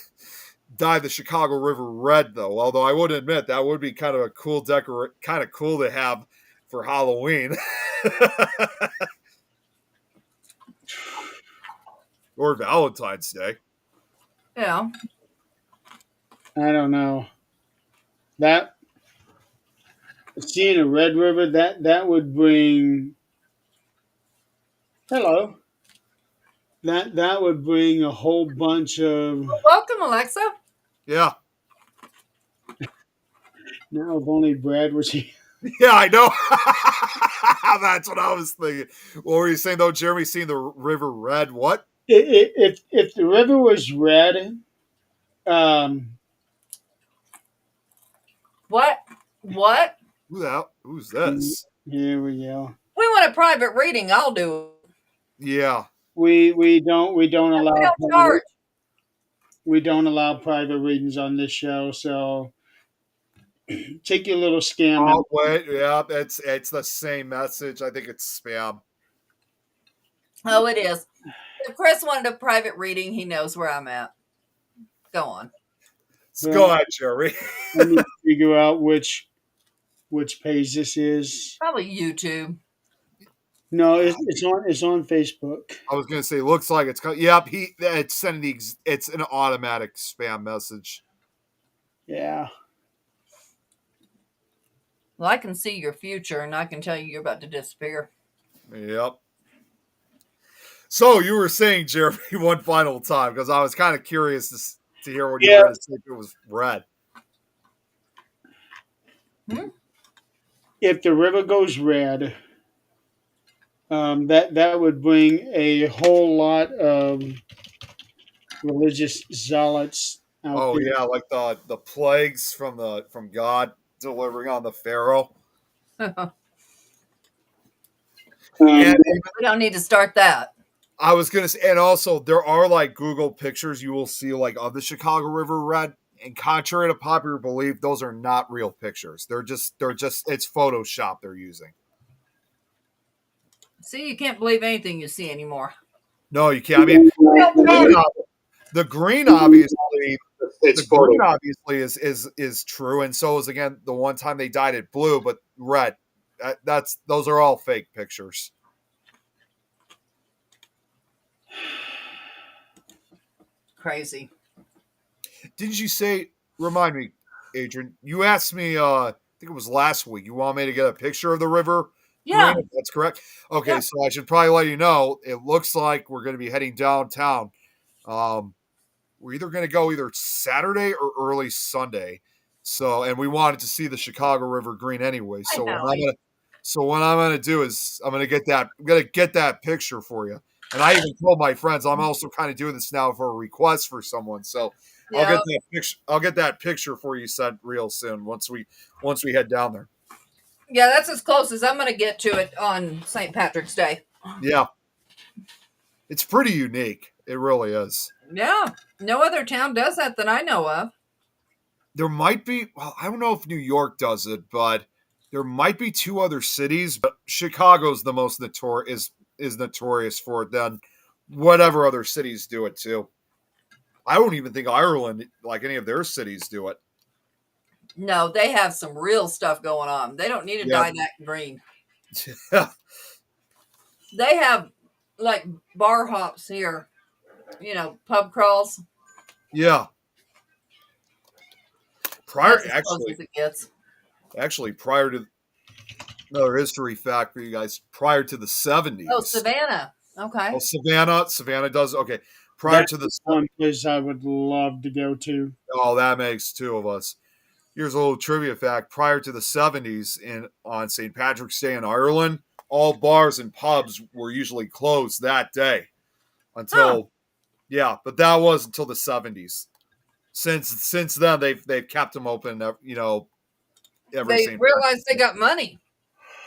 dye the Chicago River red, though. Although I would admit that would be kind of a cool kind of cool to have for Halloween or Valentine's Day. Yeah. I don't know. That seeing a red river that would bring hello. That would bring a whole bunch of Welcome, Alexa. Yeah, now if only Brad was here. yeah, I know. That's what I was thinking. What were you saying though, Jeremy? Seeing the river red? What? If the river was red, um, What? What? Who's this? here we go. We want a private reading. I'll do it. Yeah. We don't allow We don't charge. we don't allow private readings on this show, so take your little scam Oh out. wait, yeah, it's the same message. I think it's spam. Oh, it is. If Chris wanted a private reading, he knows where I'm at. Go on. So go ahead, Jeremy. Let me figure out which page this is. Probably YouTube. No, it's on Facebook. I was gonna say, looks like it's yep. It's sending it's an automatic spam message. Yeah. Well, I can see your future, and I can tell you you're about to disappear. Yep. So you were saying, Jeremy, one final time because I was kind of curious to hear what you were going to say if it was red. Hmm? If the river goes red, that would bring a whole lot of religious zealots out Oh there. yeah, like the plagues from God delivering on the Pharaoh. We Um, And don't need to start that. I was gonna say, and also there are like Google pictures you will see like of the Chicago River red. And contrary to popular belief, those are not real pictures. They're just it's Photoshop they're using. See, you can't believe anything you see anymore. No, you can't. I mean, the green obviously the it's green photo. obviously is true, and so is again the one time they dyed it blue, but red. That's those are all fake pictures. Crazy. Didn't you say? Remind me, Adrian. You asked me. I think it was last week. You want me to get a picture of the river Yeah. green? If that's correct. Okay, Yeah. so I should probably let you know. It looks like we're going to be heading downtown. Um, we're either going to go either Saturday or early Sunday. So, and we wanted to see the Chicago River Green anyway. I know. So what I'm gonna do is I'm gonna get that picture for you. And I even told my friends I'm also kind of doing this now for a request for someone. So Yeah. I'll get that picture for you sent real soon once we head down there. Yeah, that's as close as I'm going to get to it on St. Patrick's Day. Yeah, it's pretty unique. It really is. Yeah. No other town does that that I know of. There might be, well, I don't know if New York does it, but there might be two other cities, but Chicago's the most is notorious for it than whatever other cities do it too. I don't even think Ireland, like any of their cities, do it. No, they have some real stuff going on. They don't need to Yeah. dye that green. They have like bar hops here, pub crawls. Yeah. That's as close as it gets. Prior to another history fact for you guys, prior to the 70s. Oh, Savannah. Okay. Oh, Savannah does okay. Prior That's to the one place I would love to go to. oh, that makes two of us. Here's a little trivia fact. Prior to the 70s on St. Patrick's Day in Ireland, all bars and pubs were usually closed that day until yeah, but that was until the 70s. Since then they've kept them open, every They St. realize they got money.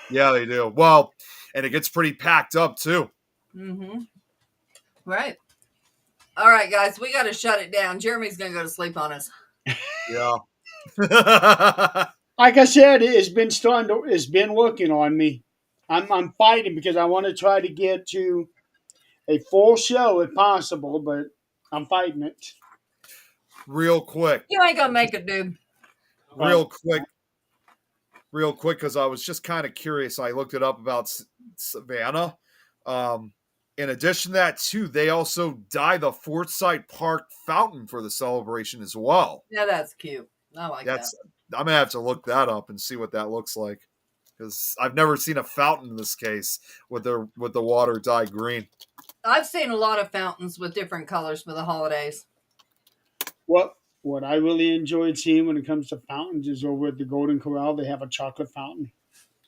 Yeah, they do. Well, and it gets pretty packed up too. Mm-hmm. Right. All right, guys, we got to shut it down. Jeremy's going to go to sleep on us. Yeah. Like I said, it's been working on me. I'm fighting because I want to try to get to a full show if possible, but I'm fighting it. Real quick, You ain't going to make it, dude. real quick, because I was just kind of curious. I looked it up about Savannah. In addition to that, too, they also dye the Forsyth Park fountain for the celebration as well. Yeah, that's cute. I like that. I'm gonna have to look that up and see what that looks like because I've never seen a fountain in this case with the water dyed green. I've seen a lot of fountains with different colors for the holidays. What I really enjoyed seeing when it comes to fountains is over at the Golden Corral. They have a chocolate fountain.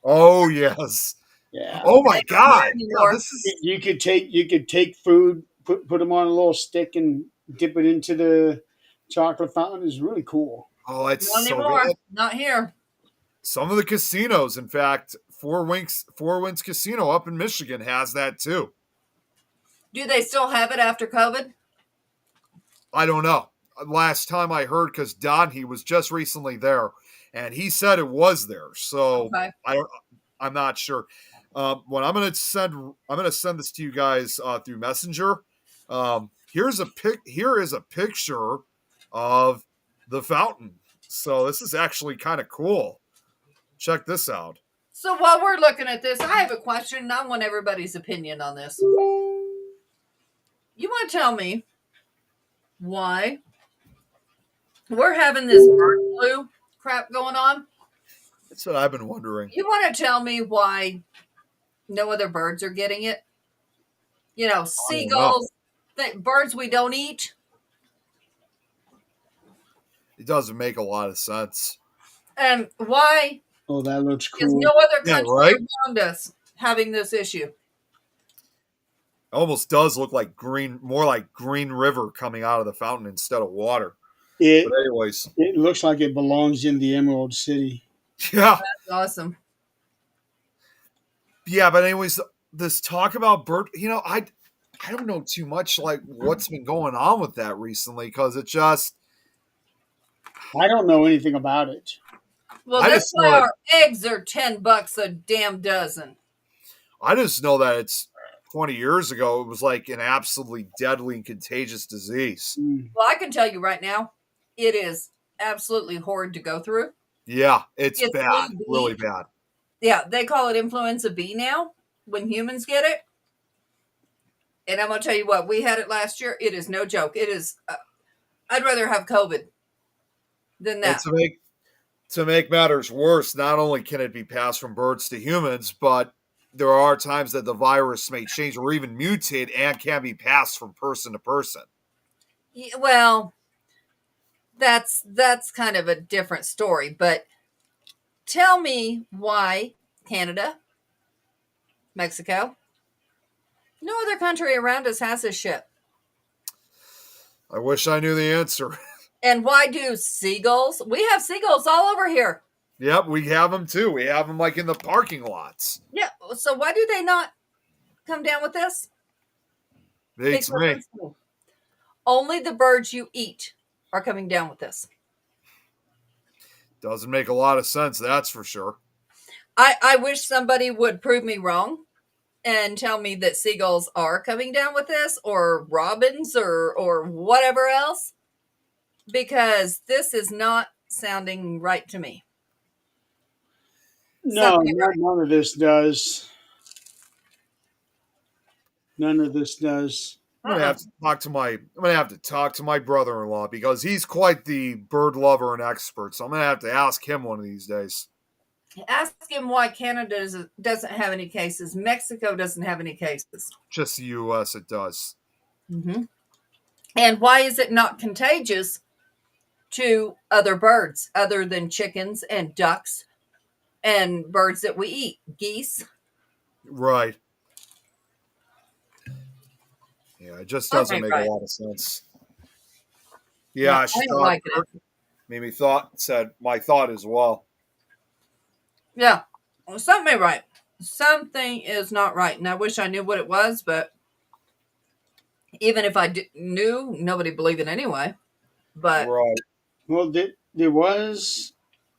Oh yes. Yeah. Oh my God. Anymore. Yeah, this is You could take food, put them on a little stick, and dip it into the chocolate fountain. It's really cool. oh, it's Not so anymore. good. Not here. Some of the casinos, in fact, Four Winds Casino up in Michigan has that too. Do they still have it after COVID? I don't know. Last time I heard, because Don, he was just recently there, and he said it was there. So Okay. I'm not sure. When I'm gonna send this to you guys through Messenger. Here is a picture of the fountain. So this is actually kind of cool. Check this out. So while we're looking at this, I have a question and I want everybody's opinion on this. You want to tell me why we're having this bird flu crap going on? That's what I've been wondering. You want to tell me why no other birds are getting it? Seagulls, birds we don't eat. It doesn't make a lot of sense. And why Oh, that looks is cool. no other Yeah, country right? around us having this issue? Almost does look like more like Green River coming out of the fountain instead of water. But It anyways, it looks like it belongs in the Emerald City. yeah. That's awesome. Yeah, but anyways, this talk about bird, I don't know too much like what's been going on with that recently because it just I don't know anything about it. Well, I that's just why know it our eggs are $10 a damn dozen. I just know that it's 20 years ago it was like an absolutely deadly and contagious disease. Mm. Well, I can tell you right now, it is absolutely horrid to go through. Yeah, it's It's bad, flu really B. bad. Yeah, they call it influenza B now when humans get it. And I'm going to tell you what, we had it last year. It is no joke. It is, I'd rather have COVID than And that. to make matters worse, not only can it be passed from birds to humans, but there are times that the virus may change or even mutate and can be passed from person to person. Well, that's kind of a different story. But tell me why Canada, Mexico, no other country around us has this shit. I wish I knew the answer. And why do seagulls? We have seagulls all over here. Yep, we have them too. We have them like in the parking lots. Yeah. So why do they not come down with this? Beats Because me. only the birds you eat are coming down with this. Doesn't make a lot of sense, that's for sure. I wish somebody would prove me wrong and tell me that seagulls are coming down with this or robins or whatever else, because this is not sounding right to me. No, Something right. none of this does. None of this does. I'm gonna have to talk to my brother-in-law because he's quite the bird lover and expert. So I'm gonna have to ask him one of these days. Ask him why Canada doesn't have any cases. Mexico doesn't have any cases. Just the U.S. it does. Mm-hmm. And why is it not contagious to other birds other than chickens and ducks and birds that we eat? Geese. Right. Yeah, it just doesn't Okay, make right. a lot of sense. Yeah, I she don't thought like it. made me said my thought as well. Yeah. Well, something ain't right. Something is not right. And I wish I knew what it was, but even if I knew, nobody believed it anyway. But Right. Well, there was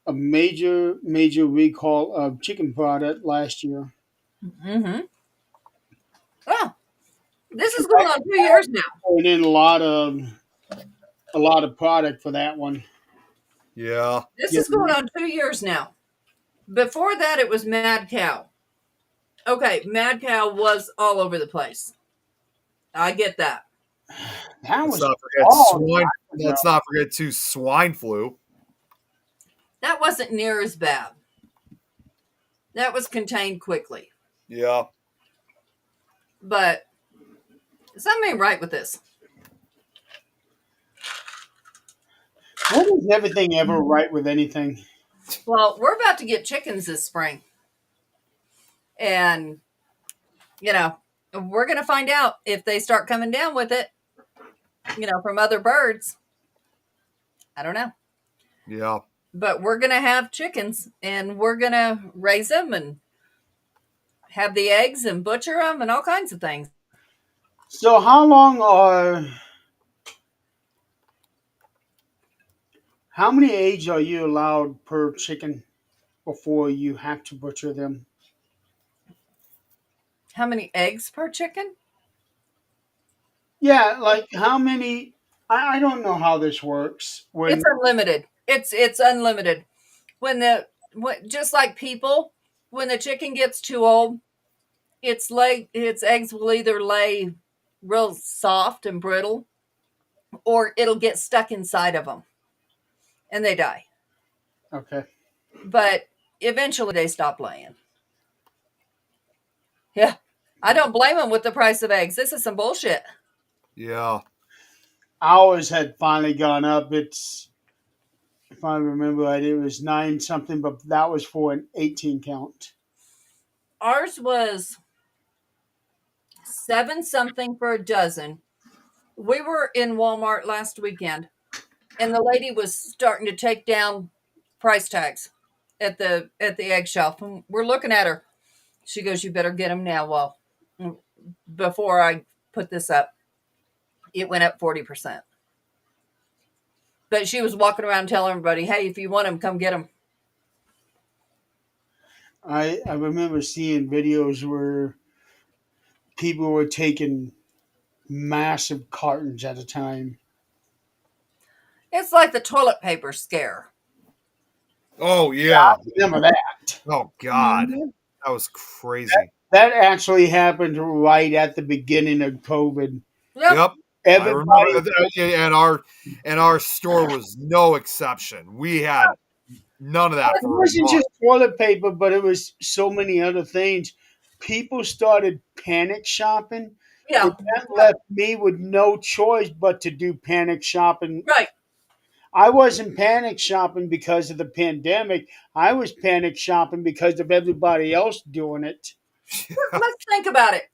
a major recall of chicken product last year. mm-hmm. Oh, this is going on 2 years now. And then a lot of product for that one. Yeah. This Yeah. is going on 2 years now. Before that, it was Mad Cow. Okay, Mad Cow was all over the place. I get that. That Let's was not forget all swine. ago. Let's not forget too swine flu. That wasn't near as bad. That was contained quickly. Yeah. But something ain't right with this. When is everything ever right with anything? Well, we're about to get chickens this spring. And, we're going to find out if they start coming down with it, from other birds. I don't know. Yeah. But we're going to have chickens and we're going to raise them and have the eggs and butcher them and all kinds of things. So how many eggs are you allowed per chicken before you have to butcher them? How many eggs per chicken? Yeah, like how many? I don't know how this works. It's unlimited. It's unlimited. Just like people, when the chicken gets too old, its eggs will either lay real soft and brittle, or it'll get stuck inside of them, and they die. Okay. But eventually, they stop laying. Yeah, I don't blame them with the price of eggs. This is some bullshit. Yeah. Ours had finally gone up. if I remember right, it was 9 something, but that was for an 18 count. Ours was 7 something for a dozen. We were in Walmart last weekend, and the lady was starting to take down price tags at the egg shelf. And we're looking at her. She goes, "You better get them now." Well, before I put this up, it went up 40%. But she was walking around telling everybody, "Hey, if you want them, come get them." I remember seeing videos where people were taking massive cartons at a time. It's like the toilet paper scare. Oh yeah. Remember that? Oh God, that was crazy. That actually happened right at the beginning of COVID. Yep. Yep. I remember, Everybody, and our store was no exception. We had none of that it for a wasn't month. just toilet paper, but it was so many other things. People started panic shopping. Yeah. And that left me with no choice but to do panic shopping. Right. I wasn't panic shopping because of the pandemic. I was panic shopping because of everybody else doing it. Let's think about it.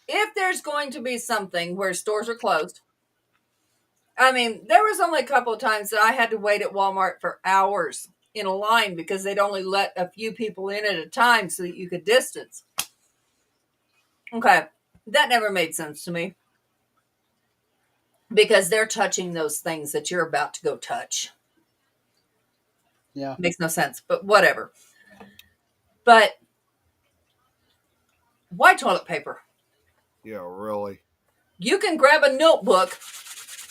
If there's going to be something where stores are closed, I mean, there was only a couple of times that I had to wait at Walmart for hours in a line because they'd only let a few people in at a time so that you could distance. Okay. That never made sense to me because they're touching those things that you're about to go touch. Yeah. Makes no sense, but whatever. But why toilet paper? Yeah, really. You can grab a notebook,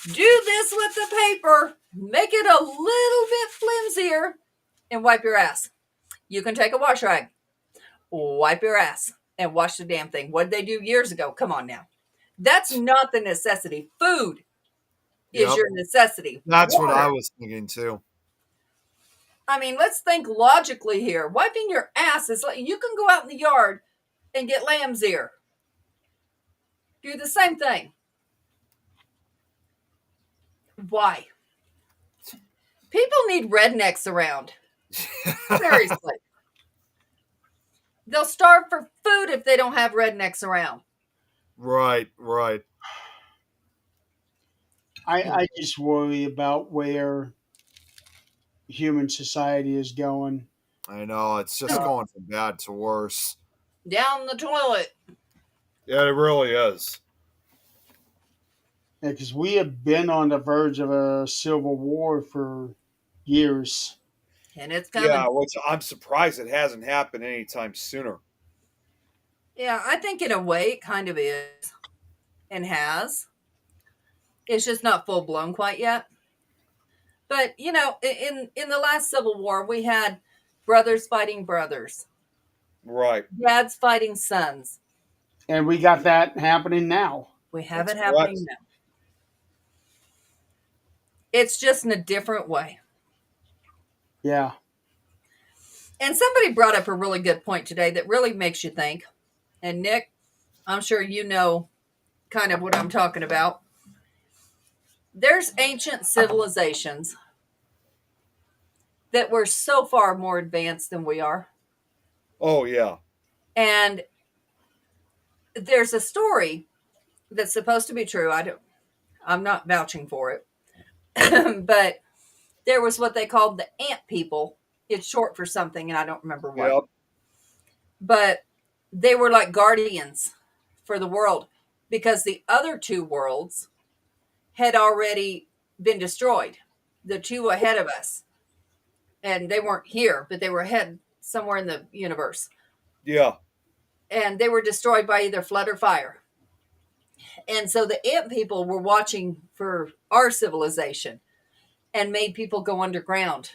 do this with the paper, make it a little bit flimsier, and wipe your ass. You can take a wash rag, wipe your ass, and wash the damn thing. What did they do years ago? Come on now. That's not the necessity. Food is Yep. your necessity. That's what I Water. was thinking too. I mean, let's think logically here. Wiping your ass is like you can go out in the yard and get lamb's ear. Do the same thing. Why? People need rednecks around. Seriously. They'll starve for food if they don't have rednecks around. Right, right. I just worry about where human society is going. I know it's just going from bad to worse. Down the toilet. Yeah, it really is. Because we have been on the verge of a civil war for years. And it's coming. Yeah, which I'm surprised it hasn't happened anytime sooner. Yeah, I think in a way it kind of is and has. It's just not full blown quite yet. But you know, in the last Civil War, we had brothers fighting brothers, Right. dads fighting sons. And we got that happening now. We have That's it happening correct. now. It's just in a different way. Yeah. And somebody brought up a really good point today that really makes you think. And Nick, I'm sure you know kind of what I'm talking about. There's ancient civilizations that were so far more advanced than we are. Oh yeah. And there's a story that's supposed to be true. I'm not vouching for it. But there was what they called the ant people. It's short for something and I don't remember what. Yep. But they were like guardians for the world because the other two worlds had already been destroyed. The two ahead of us. And they weren't here, but they were ahead somewhere in the universe. Yeah. And they were destroyed by either flood or fire. And so the ant people were watching for our civilization and made people go underground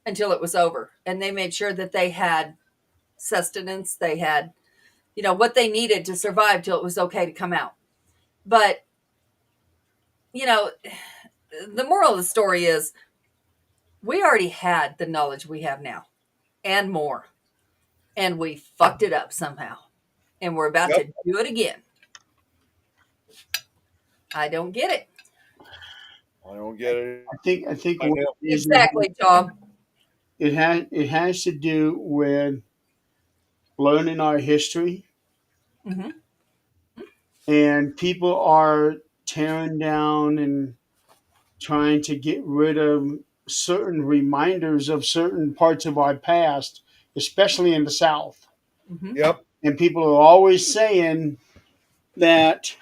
until it was over. And they made sure that they had sustenance, they had, you know, what they needed to survive till it was okay to come out. But, you know, the moral of the story is we already had the knowledge we have now and more. And we fucked it up somehow. And we're about to do it again. I don't get it. I don't get it. I think I what know. it is, Exactly, Tom. it has to do with learning our history, Hmm. and people are tearing down and trying to get rid of certain reminders of certain parts of our past, especially in the South. Hmm. Yep. And people are always saying that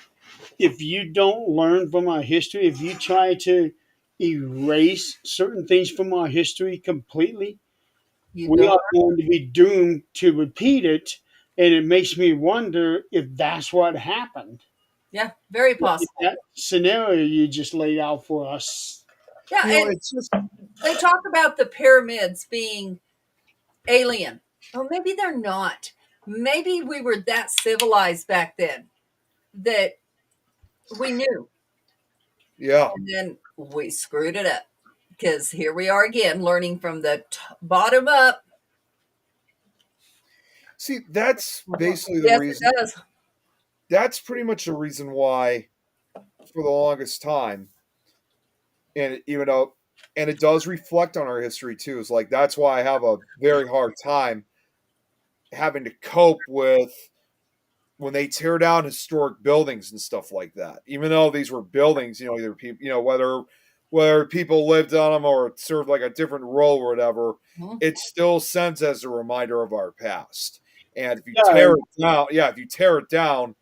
if you don't learn from our history, if you try to erase certain things from our history completely, You we don't. are going to be doomed to repeat it. And it makes me wonder if that's what happened. Yeah, very In possible. that scenario you just laid out for us. Yeah, and It's just they talk about the pyramids being alien. Well, maybe they're not. Maybe we were that civilized back then that we knew, yeah. and then we screwed it up. Because here we are again, learning from the bottom up. See, that's basically the Yes, it reason. does. That's pretty much the reason why, for the longest time, and even though, and it does reflect on our history too. Is like that's why I have a very hard time having to cope with when they tear down historic buildings and stuff like that. Even though these were buildings, either people, whether people lived on them or served like a different role or whatever, Mhm. it still sends as a reminder of our past. And if you Yeah, tear it down, yeah, if you tear it down,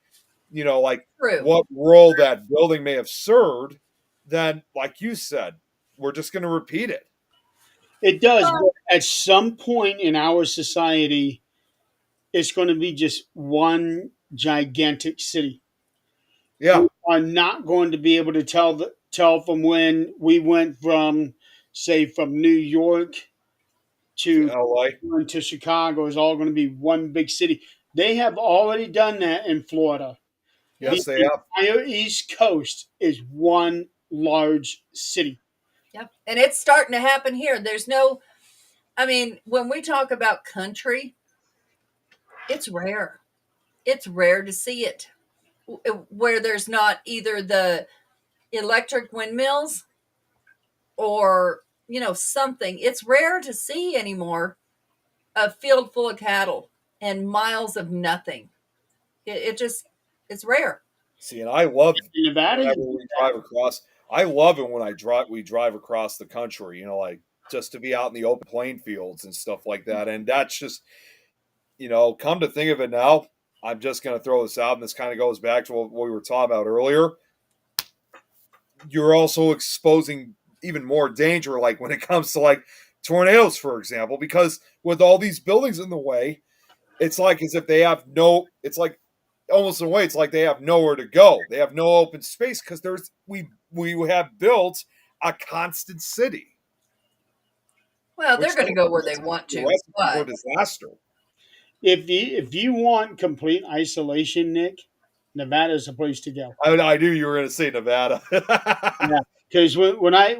like True. what role that building may have served, then like you said, we're just going to repeat it. it does. Well, But at some point in our society, it's going to be just one gigantic city. Yeah, We are not going to be able to tell from when we went from, say, from New York to to LA. to Chicago is all going to be one big city. They have already done that in Florida. yep, The Yes, they have. entire East Coast is one large city. yep. And it's starting to happen here. There's no, I mean, when we talk about country, it's rare. It's rare to see it where there's not either the electric windmills or, something. It's rare to see anymore a field full of cattle and miles of nothing. It just, it's rare. See, and I love In Nevada, whenever we drive across. I love it when we drive across the country, like just to be out in the open plain fields and stuff like that. And that's just, come to think of it now, I'm just going to throw this out, and this kind of goes back to what we were talking about earlier. You're also exposing even more danger, like when it comes to like tornadoes, for example, because with all these buildings in the way, it's like as if they have no, it's like almost in a way, it's like they have nowhere to go. They have no open space because we have built a constant city, Well, they're which going to go where they want the to, recipe for but disaster. if you want complete isolation, Nick, Nevada's the place to go. I knew you were going to say Nevada. Yeah, because when I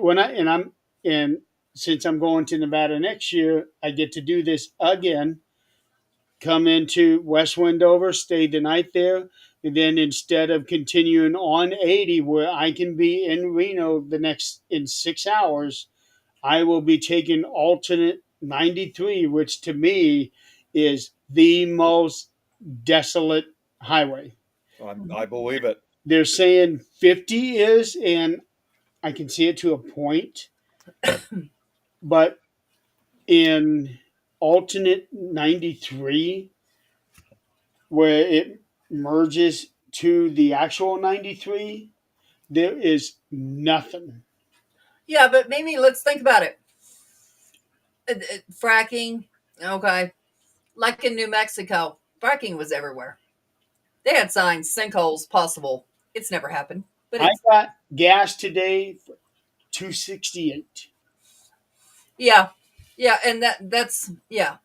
and since I'm going to Nevada next year, I get to do this again. Come into West Wendover, stay the night there, and then instead of continuing on 80, where I can be in Reno the next in 6 hours, I will be taking alternate 93, which to me is the most desolate highway. I believe it. They're saying 50 is, and I can see it to a point, but in alternate 93, where it merges to the actual 93, there is nothing. yeah, but maybe let's think about it. Fracking, okay, like in New Mexico, fracking was everywhere. They had signs, sinkholes possible. It's never happened, but I it's, got gas today for 268. yeah, yeah, and that's, yeah.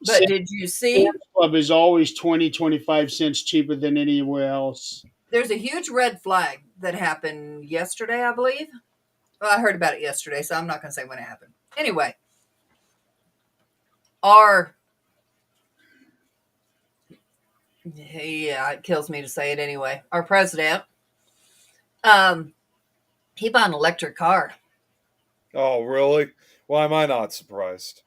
But did you see Sam's Club is always 20-25 cents cheaper than anywhere else. there's a huge red flag that happened yesterday, I believe? Well, I heard about it yesterday, so I'm not going to say when it happened. Anyway, our, yeah, it kills me to say it anyway. Our president, um, He bought an electric car. Oh, really? Why am I not surprised?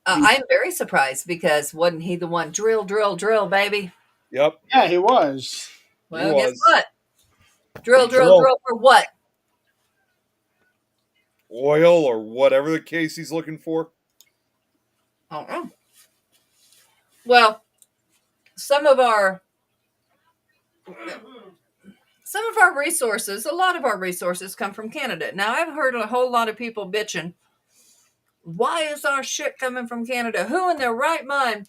I'm very surprised because wasn't he the one drill, drill, drill, baby? Yep, Yeah, he was. he Well, guess was. what? He Drill, drill, drilled drill for what? oil or whatever the case he's looking for. Uh-uh. Well, some of our resources, a lot of our resources come from Canada. Now, I've heard a whole lot of people bitching. Why is our shit coming from Canada? Who in their right mind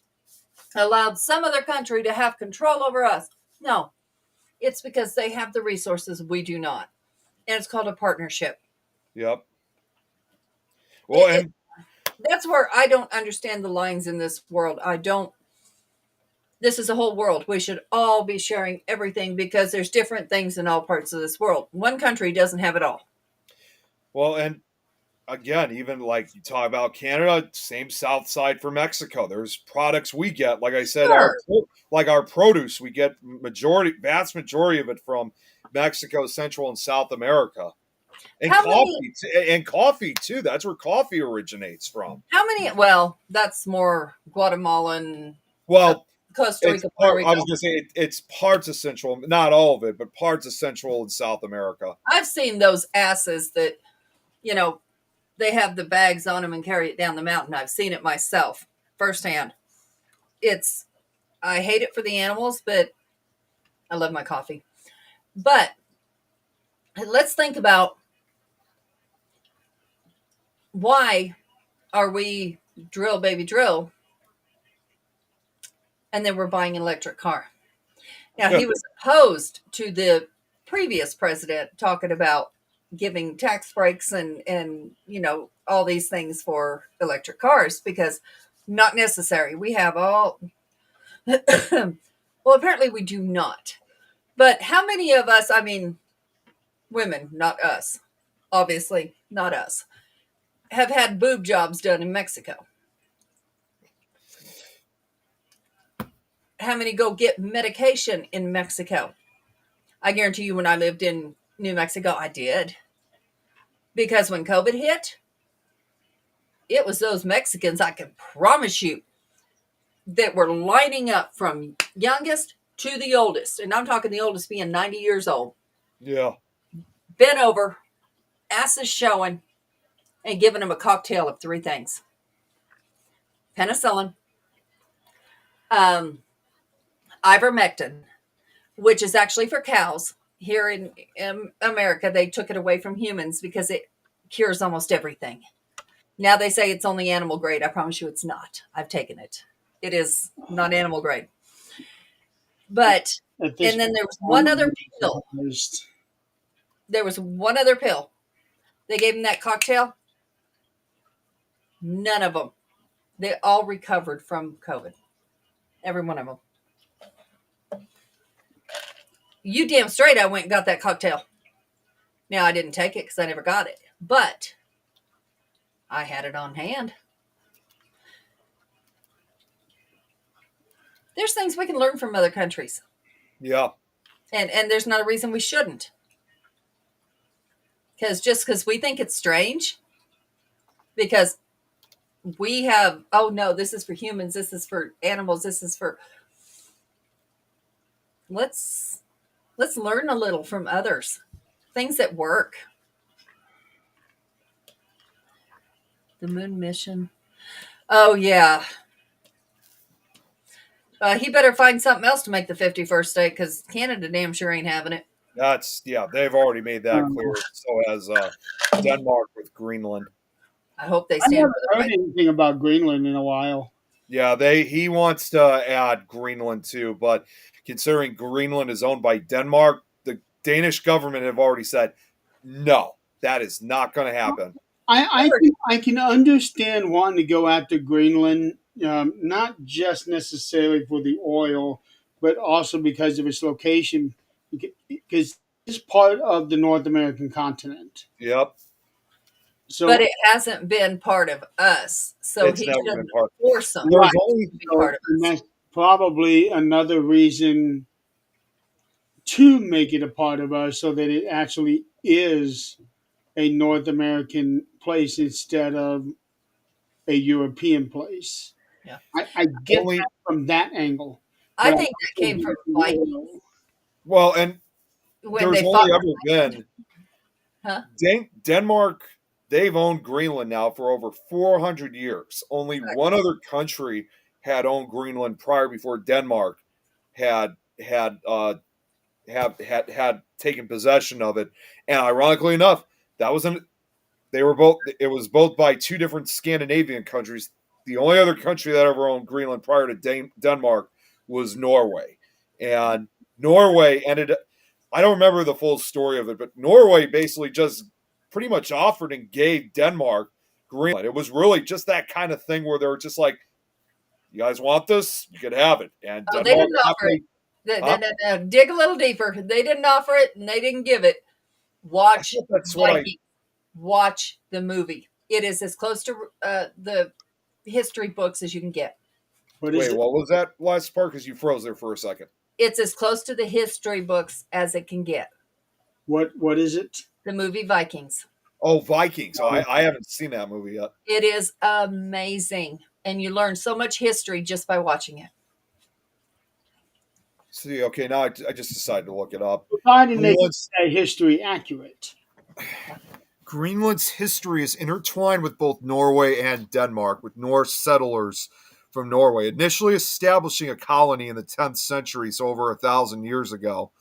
allowed some other country to have control over us? No, it's because they have the resources we do not. And it's called a partnership. Yep. Well, It, and that's where I don't understand the lines in this world. I don't. This is a whole world. We should all be sharing everything because there's different things in all parts of this world. One country doesn't have it all. well, and again, even like you talk about Canada, same south side for Mexico. There's products we get, like I said, Sure. our produce, we get vast majority of it from Mexico, Central and South America. And How many? coffee too. That's where coffee originates from. How many? Well, that's more Guatemalan, Well, Costa Rica, Puerto Rico. I was going to say it's parts of Central, not all of it, but parts of Central and South America. I've seen those asses that, you know, they have the bags on them and carry it down the mountain. I've seen it myself firsthand. I hate it for the animals, but I love my coffee. But let's think about why are we drill, baby, drill, and then we're buying an electric car. Now, he was opposed to the previous president talking about giving tax breaks and all these things for electric cars because not necessary. We have all well, apparently we do not. But how many of us, I mean, women, not us, obviously not us, have had boob jobs done in Mexico? How many go get medication in Mexico? I guarantee you when I lived in New Mexico, I did. Because when COVID hit, it was those Mexicans, I can promise you, that were lining up from youngest to the oldest. And I'm talking the oldest being 90 years old. Yeah. Bent over, asses showing, and giving them a cocktail of three things: penicillin, ivermectin, which is actually for cows. Here in America, they took it away from humans because it cures almost everything. Now they say it's only animal grade. I promise you it's not. I've taken it. It is not animal grade. But, At this and then there was one other pill. point, There was one other pill. They gave him that cocktail. None of them. They all recovered from COVID. Every one of them. You damn straight I went and got that cocktail. Now, I didn't take it because I never got it. But I had it on hand. There's things we can learn from other countries. Yeah. And there's not a reason we shouldn't. Because we think it's strange. Because we have, oh no, this is for humans, this is for animals, this is for... Let's learn a little from others. Things that work. The moon mission. Oh, yeah. He better find something else to make the 51st state because Canada damn sure ain't having it. They've already made that clear. So has Denmark with Greenland. I hope they I stand haven't for the heard right. anything about Greenland in a while. Yeah, he wants to add Greenland too, but considering Greenland is owned by Denmark, the Danish government have already said no, that is not going to happen. I can understand wanting to go after Greenland, not just necessarily for the oil, but also because of its location, because it's part of the North American continent. Yep. So, But it hasn't been part of us, so It's he never been shouldn't part- force them There's to only be so part of and us. that's probably another reason to make it a part of us so that it actually is a North American place instead of a European place. Yeah. I get Only that from that angle, I but I think that also came from get the Vikings other. well, and when there's they fought. only ever been Huh? Denmark. They've owned Greenland now for over 400 years. Only one other country had owned Greenland prior before Denmark had had had taken possession of it. And ironically enough, that was an they were both it was both by two different Scandinavian countries. The only other country that ever owned Greenland prior to Denmark was Norway. And Norway ended I don't remember the full story of it, but Norway basically just pretty much offered and gave Denmark Greenland. It was really just that kind of thing where they were just like, "You guys want this? You could have it." And Oh, they Denmark didn't offer it. happily, huh? Dig a little deeper. They didn't offer it, and they didn't give it. I Watch thought that's what I Vikings. Watch the movie. It is as close to the history books as you can get. What is wait. it? What was that last part? Because you froze there for a second. It's as close to the history books as it can get. What is it? The movie Vikings. Oh, Vikings. Oh, I haven't seen that movie yet. It is amazing, and you learn so much history just by watching it. See, okay, now I just decided to look it up. Providing they can Greenland's, say history accurate. Greenland's history is intertwined with both Norway and Denmark, with Norse settlers from Norway initially establishing a colony in the 10th century, so over 1,000 years ago.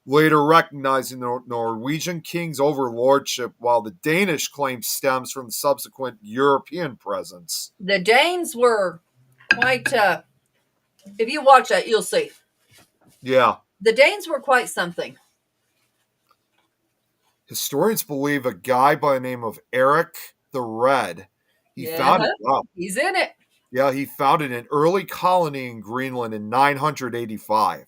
Later recognizing the Norwegian king's overlordship, while the Danish claim stems from subsequent European presence. The Danes were quite. If you watch that, you'll see. Yeah. The Danes were quite something. Historians believe a guy by the name of Eric the Red, he Yeah, founded, wow, he's in it. yeah, he founded an early colony in Greenland in 985.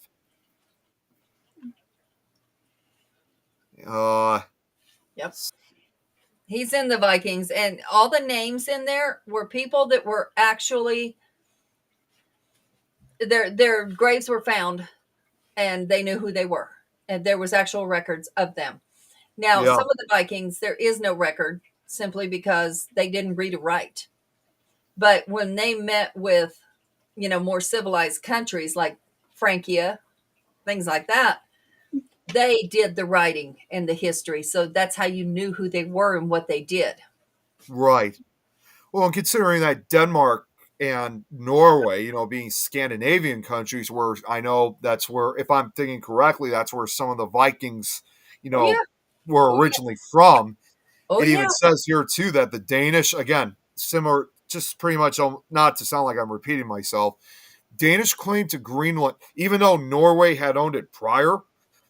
Yep. He's in the Vikings, and all the names in there were people that were actually their graves were found, and they knew who they were, and there was actual records of them. Now, Yeah. some of the Vikings, there is no record simply because they didn't read or write. But when they met with, more civilized countries like Francia, things like that, they did the writing and the history. So that's how you knew who they were and what they did. Right. Well, and considering that Denmark and Norway, being Scandinavian countries, where I know that's where, if I'm thinking correctly, that's where some of the Vikings, Oh yeah. were Oh yeah. originally from. Oh It yeah. even says here too that the Danish, again, similar, just pretty much, not to sound like I'm repeating myself, Danish claim to Greenland, even though Norway had owned it prior,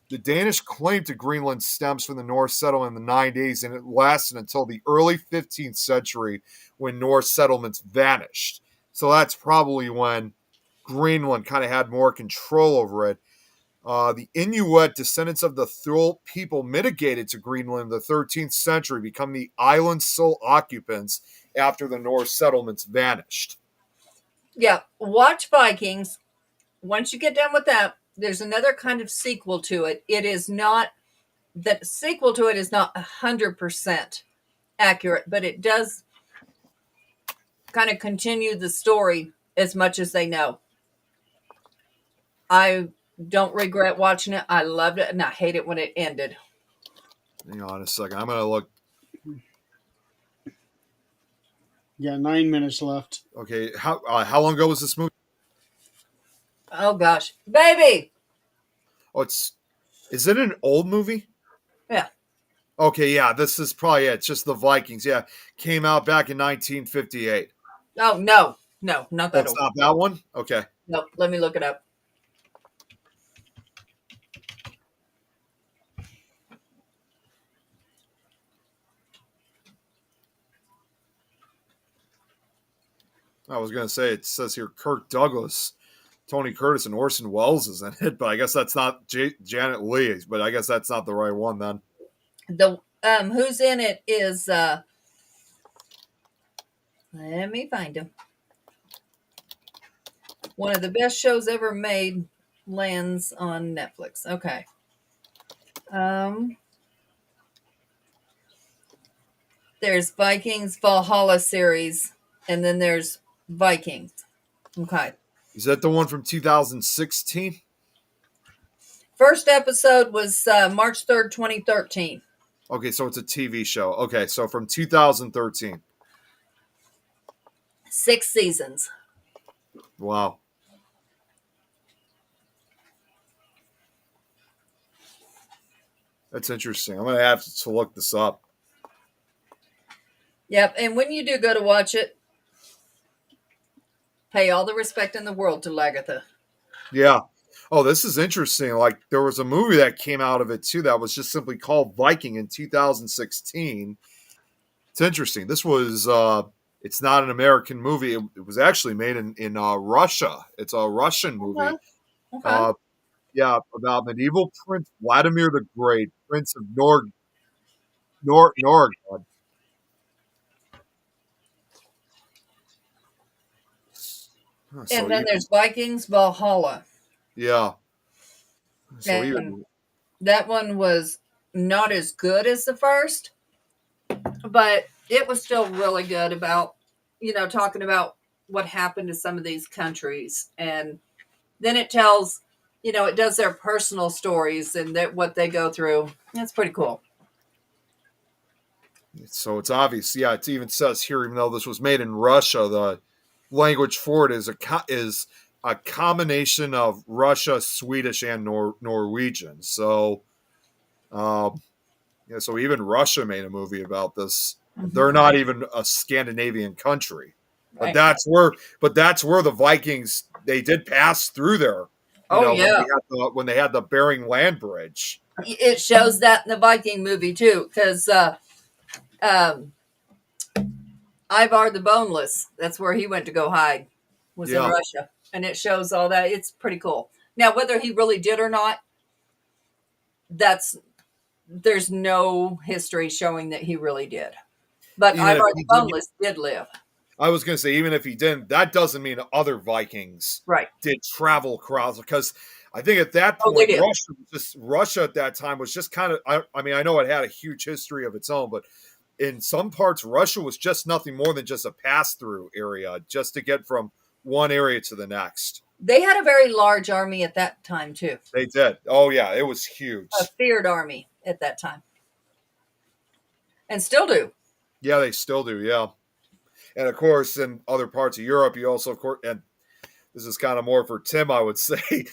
the Danish claim to Greenland stems from the Norse settlement in the 90s, and it lasted until the early 15th century when Norse settlements vanished. So that's probably when Greenland kind of had more control over it. The Inuit, descendants of the Thule people, mitigated to Greenland in the 13th century, become the island's sole occupants after the Norse settlements vanished. Yeah. Watch Vikings. Once you get done with that, there's another kind of sequel to it. It is not the sequel to it is not 100% accurate, but it does kind of continue the story as much as they know. I don't regret watching it. I loved it, and I hate it when it ended. Hang on a second. I'm going to look. Yeah, 9 minutes left. Okay. How long ago was this movie? Oh gosh, baby. Oh, is it an old movie? Yeah. Okay, yeah, this is probably it. It's just the Vikings. Yeah, came out back in 1958. Oh no, not that That's old. not that one? Okay. No, let me look it up. I was going to say, it says here Kirk Douglas, Tony Curtis, and Orson Welles is in it, but I guess that's not Janet Leigh, but I guess that's not the right one then. The who's in it is let me find him. One of the best shows ever made lands on Netflix. Okay. Um, there's Vikings Valhalla series, and then there's Vikings. Okay. Is that the one from 2016? First episode was March 3rd, 2013. Okay, so it's a TV show. Okay, so from 2013. 6 seasons. Wow. That's interesting. I'm going to have to look this up. Yep. And when you do go to watch it, pay all the respect in the world to Lagertha. Yeah. Oh, this is interesting. Like, there was a movie that came out of it, too, that was just simply called Viking in 2016. It's interesting. This was, it's not an American movie. It was actually made in Russia. It's a Russian movie. Okay. Okay. Yeah, about medieval Prince Vladimir the Great, Prince of Norgod. Huh, so and then there's Vikings Valhalla. yeah. So And even that one was not as good as the first, but it was still really good about, talking about what happened to some of these countries. And then it tells, it does their personal stories and what they go through. That's pretty cool. so it's obvious. Yeah, it even says here, even though this was made in Russia, the language for it is a combination of Russia, Swedish, and Norwegian. So, yeah, so even Russia made a movie about this. They're not even a Scandinavian country, but Right. that's where the Vikings, they did pass through there. Yeah. When they had the Bering Land Bridge. It shows that in the Viking movie too, because Ivar the Boneless, that's where he went to go hide, was in Yeah. Russia. And it shows all that. It's pretty cool. Now, whether he really did or not, there's no history showing that he really did. But Even if Ivar he the didn't- Boneless did live. I was going to say, even if he didn't, that doesn't mean other Vikings Right. did travel across, because I think at that Oh, they point, did. Russia at that time was just kind of, I mean, I know it had a huge history of its own, but in some parts, Russia was just nothing more than just a pass-through area, just to get from one area to the next. They had a very large army at that time too. They did. Oh, yeah, it was huge. A feared army at that time. And still do. Yeah, they still do, yeah. And of course, in other parts of Europe, you also, of course, and this is kind of more for Tim, I would say,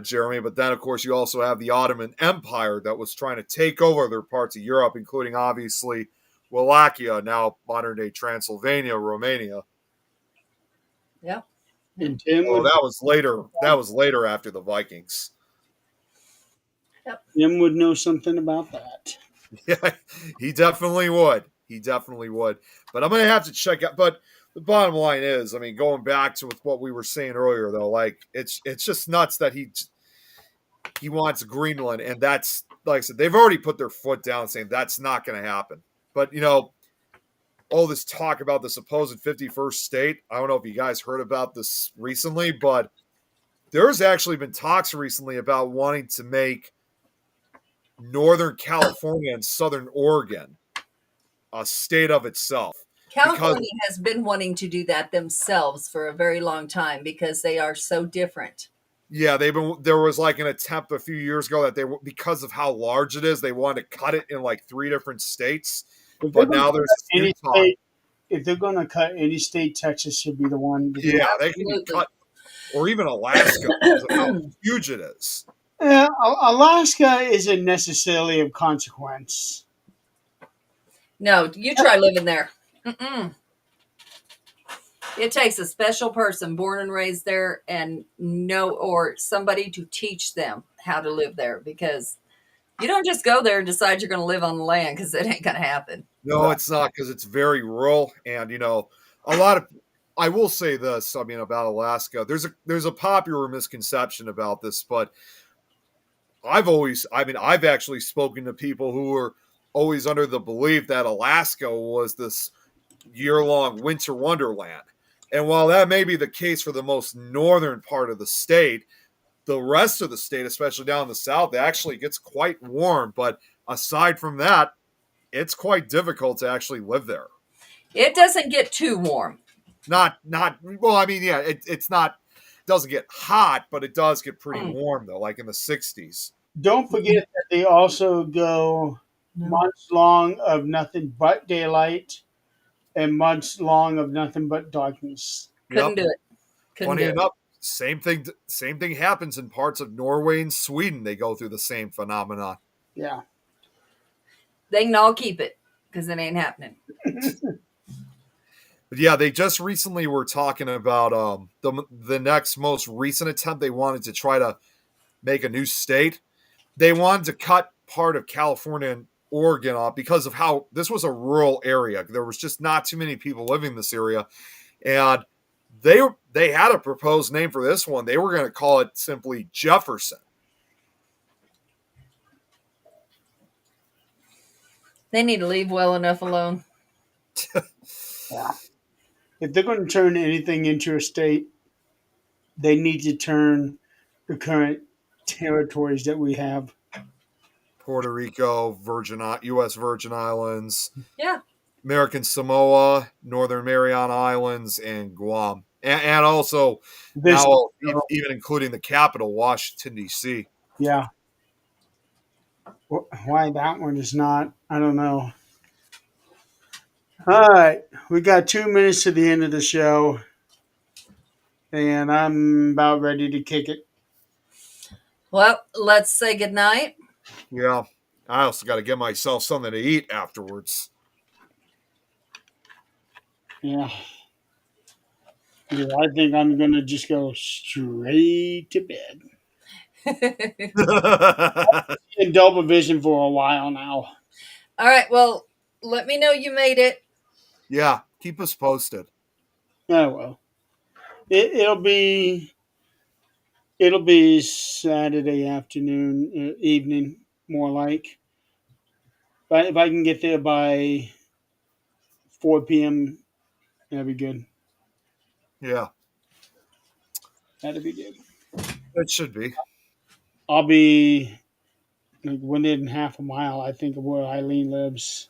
Jeremy, but then, of course, you also have the Ottoman Empire that was trying to take over other parts of Europe, including, obviously, Wallachia, now modern-day Transylvania, Romania. Yeah. And Tim Oh, would, that was later. That was later after the Vikings. Tim would know something about that. Yeah, he definitely would. He definitely would. But I'm going to have to check out. But the bottom line is, I mean, going back to what we were saying earlier, though, like it's just nuts that he wants Greenland, and that's, like I said, they've already put their foot down saying that's not going to happen. But all this talk about the supposed 51st state, I don't know if you guys heard about this recently, but there's actually been talks recently about wanting to make Northern California and Southern Oregon a state of itself. California has been wanting to do that themselves for a very long time because they are so different. Yeah, there was like an attempt a few years ago that because of how large it is, they wanted to cut it in like 3 different states. But now there's any state, if they're going to cut any state, Texas should be the one. Yeah, they can be cut, or even Alaska, because of how huge it is. Alaska isn't necessarily of consequence. No, you try living there. Mm-mm. It takes a special person born and raised there or somebody to teach them how to live there, because you don't just go there and decide you're going to live on the land, because it ain't going to happen. No, it's not, because it's very rural, and a lot of. I will say this. I mean, about Alaska, there's a popular misconception about this, but I've actually spoken to people who were always under the belief that Alaska was this year-long winter wonderland. And while that may be the case for the most northern part of the state, the rest of the state, especially down in the south, it actually gets quite warm. But aside from that, it's quite difficult to actually live there. It doesn't get too warm. Not well, I mean, yeah, it's not, doesn't get hot, but it does get pretty warm though, like in the 60s. Don't forget that they also go months long of nothing but daylight and months long of nothing but darkness. Couldn't do it. Couldn't Funny do it. enough, same thing happens in parts of Norway and Sweden. They go through the same phenomenon. Yeah. They can all keep it because it ain't happening. But yeah, they just recently were talking about the next most recent attempt. They wanted to try to make a new state. They wanted to cut part of California and Oregon off because of how this was a rural area. There was just not too many people living in this area, and they had a proposed name for this one. They were going to call it simply Jefferson. They need to leave well enough alone. Yeah. If they're going to turn anything into a state, they need to turn the current territories that we have. Puerto Rico, U.S. Virgin Islands, Yeah. American Samoa, Northern Mariana Islands, and Guam. And also This, now even including the capital, Washington, D.C. yeah. Why that one is not, I don't know. All right. We got 2 minutes to the end of the show, and I'm about ready to kick it. Well, let's say goodnight. Yeah. I also got to get myself something to eat afterwards. Yeah. Yeah, I think I'm going to just go straight to bed. In double vision for a while now. All right. Well, let me know you made it. Yeah. Keep us posted. Oh well. It'll be Saturday afternoon, evening, more like. But if I can get there by 4 p.m., that'd be good. Yeah. That'd be good. It should be. I'll be like within half a mile, I think, of where Eileen lives.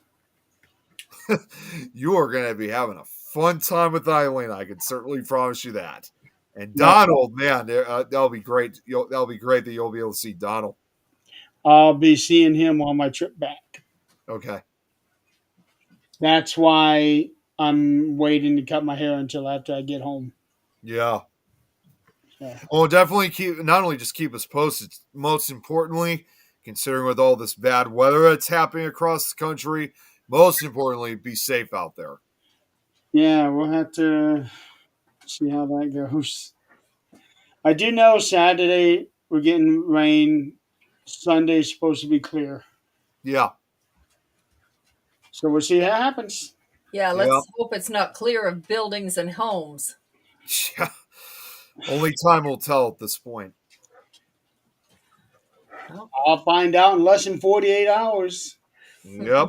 You are going to be having a fun time with Eileen. I can certainly promise you that. And Donald, man, that'll be great. That'll be great that you'll be able to see Donald. I'll be seeing him on my trip back. Okay. That's why I'm waiting to cut my hair until after I get home. Yeah. Yeah. Well, definitely not only just keep us posted, most importantly, considering with all this bad weather that's happening across the country, most importantly, be safe out there. Yeah, we'll have to see how that goes. I do know Saturday we're getting rain. Sunday's supposed to be clear. Yeah. So we'll see how it happens. Yeah. Let's hope it's not clear of buildings and homes. Yeah. Only time will tell at this point. I'll find out in less than 48 hours. Yep.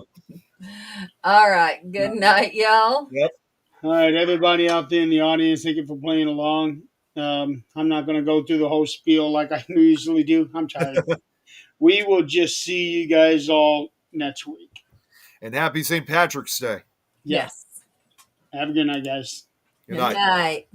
All right. Good night, y'all. Yep. All right, everybody out there in the audience, thank you for playing along. I'm not going to go through the whole spiel like I usually do. I'm tired. We will just see you guys all next week. And happy St. Patrick's Day. Yeah. Yes. Have a good night, guys. Good Good night. night.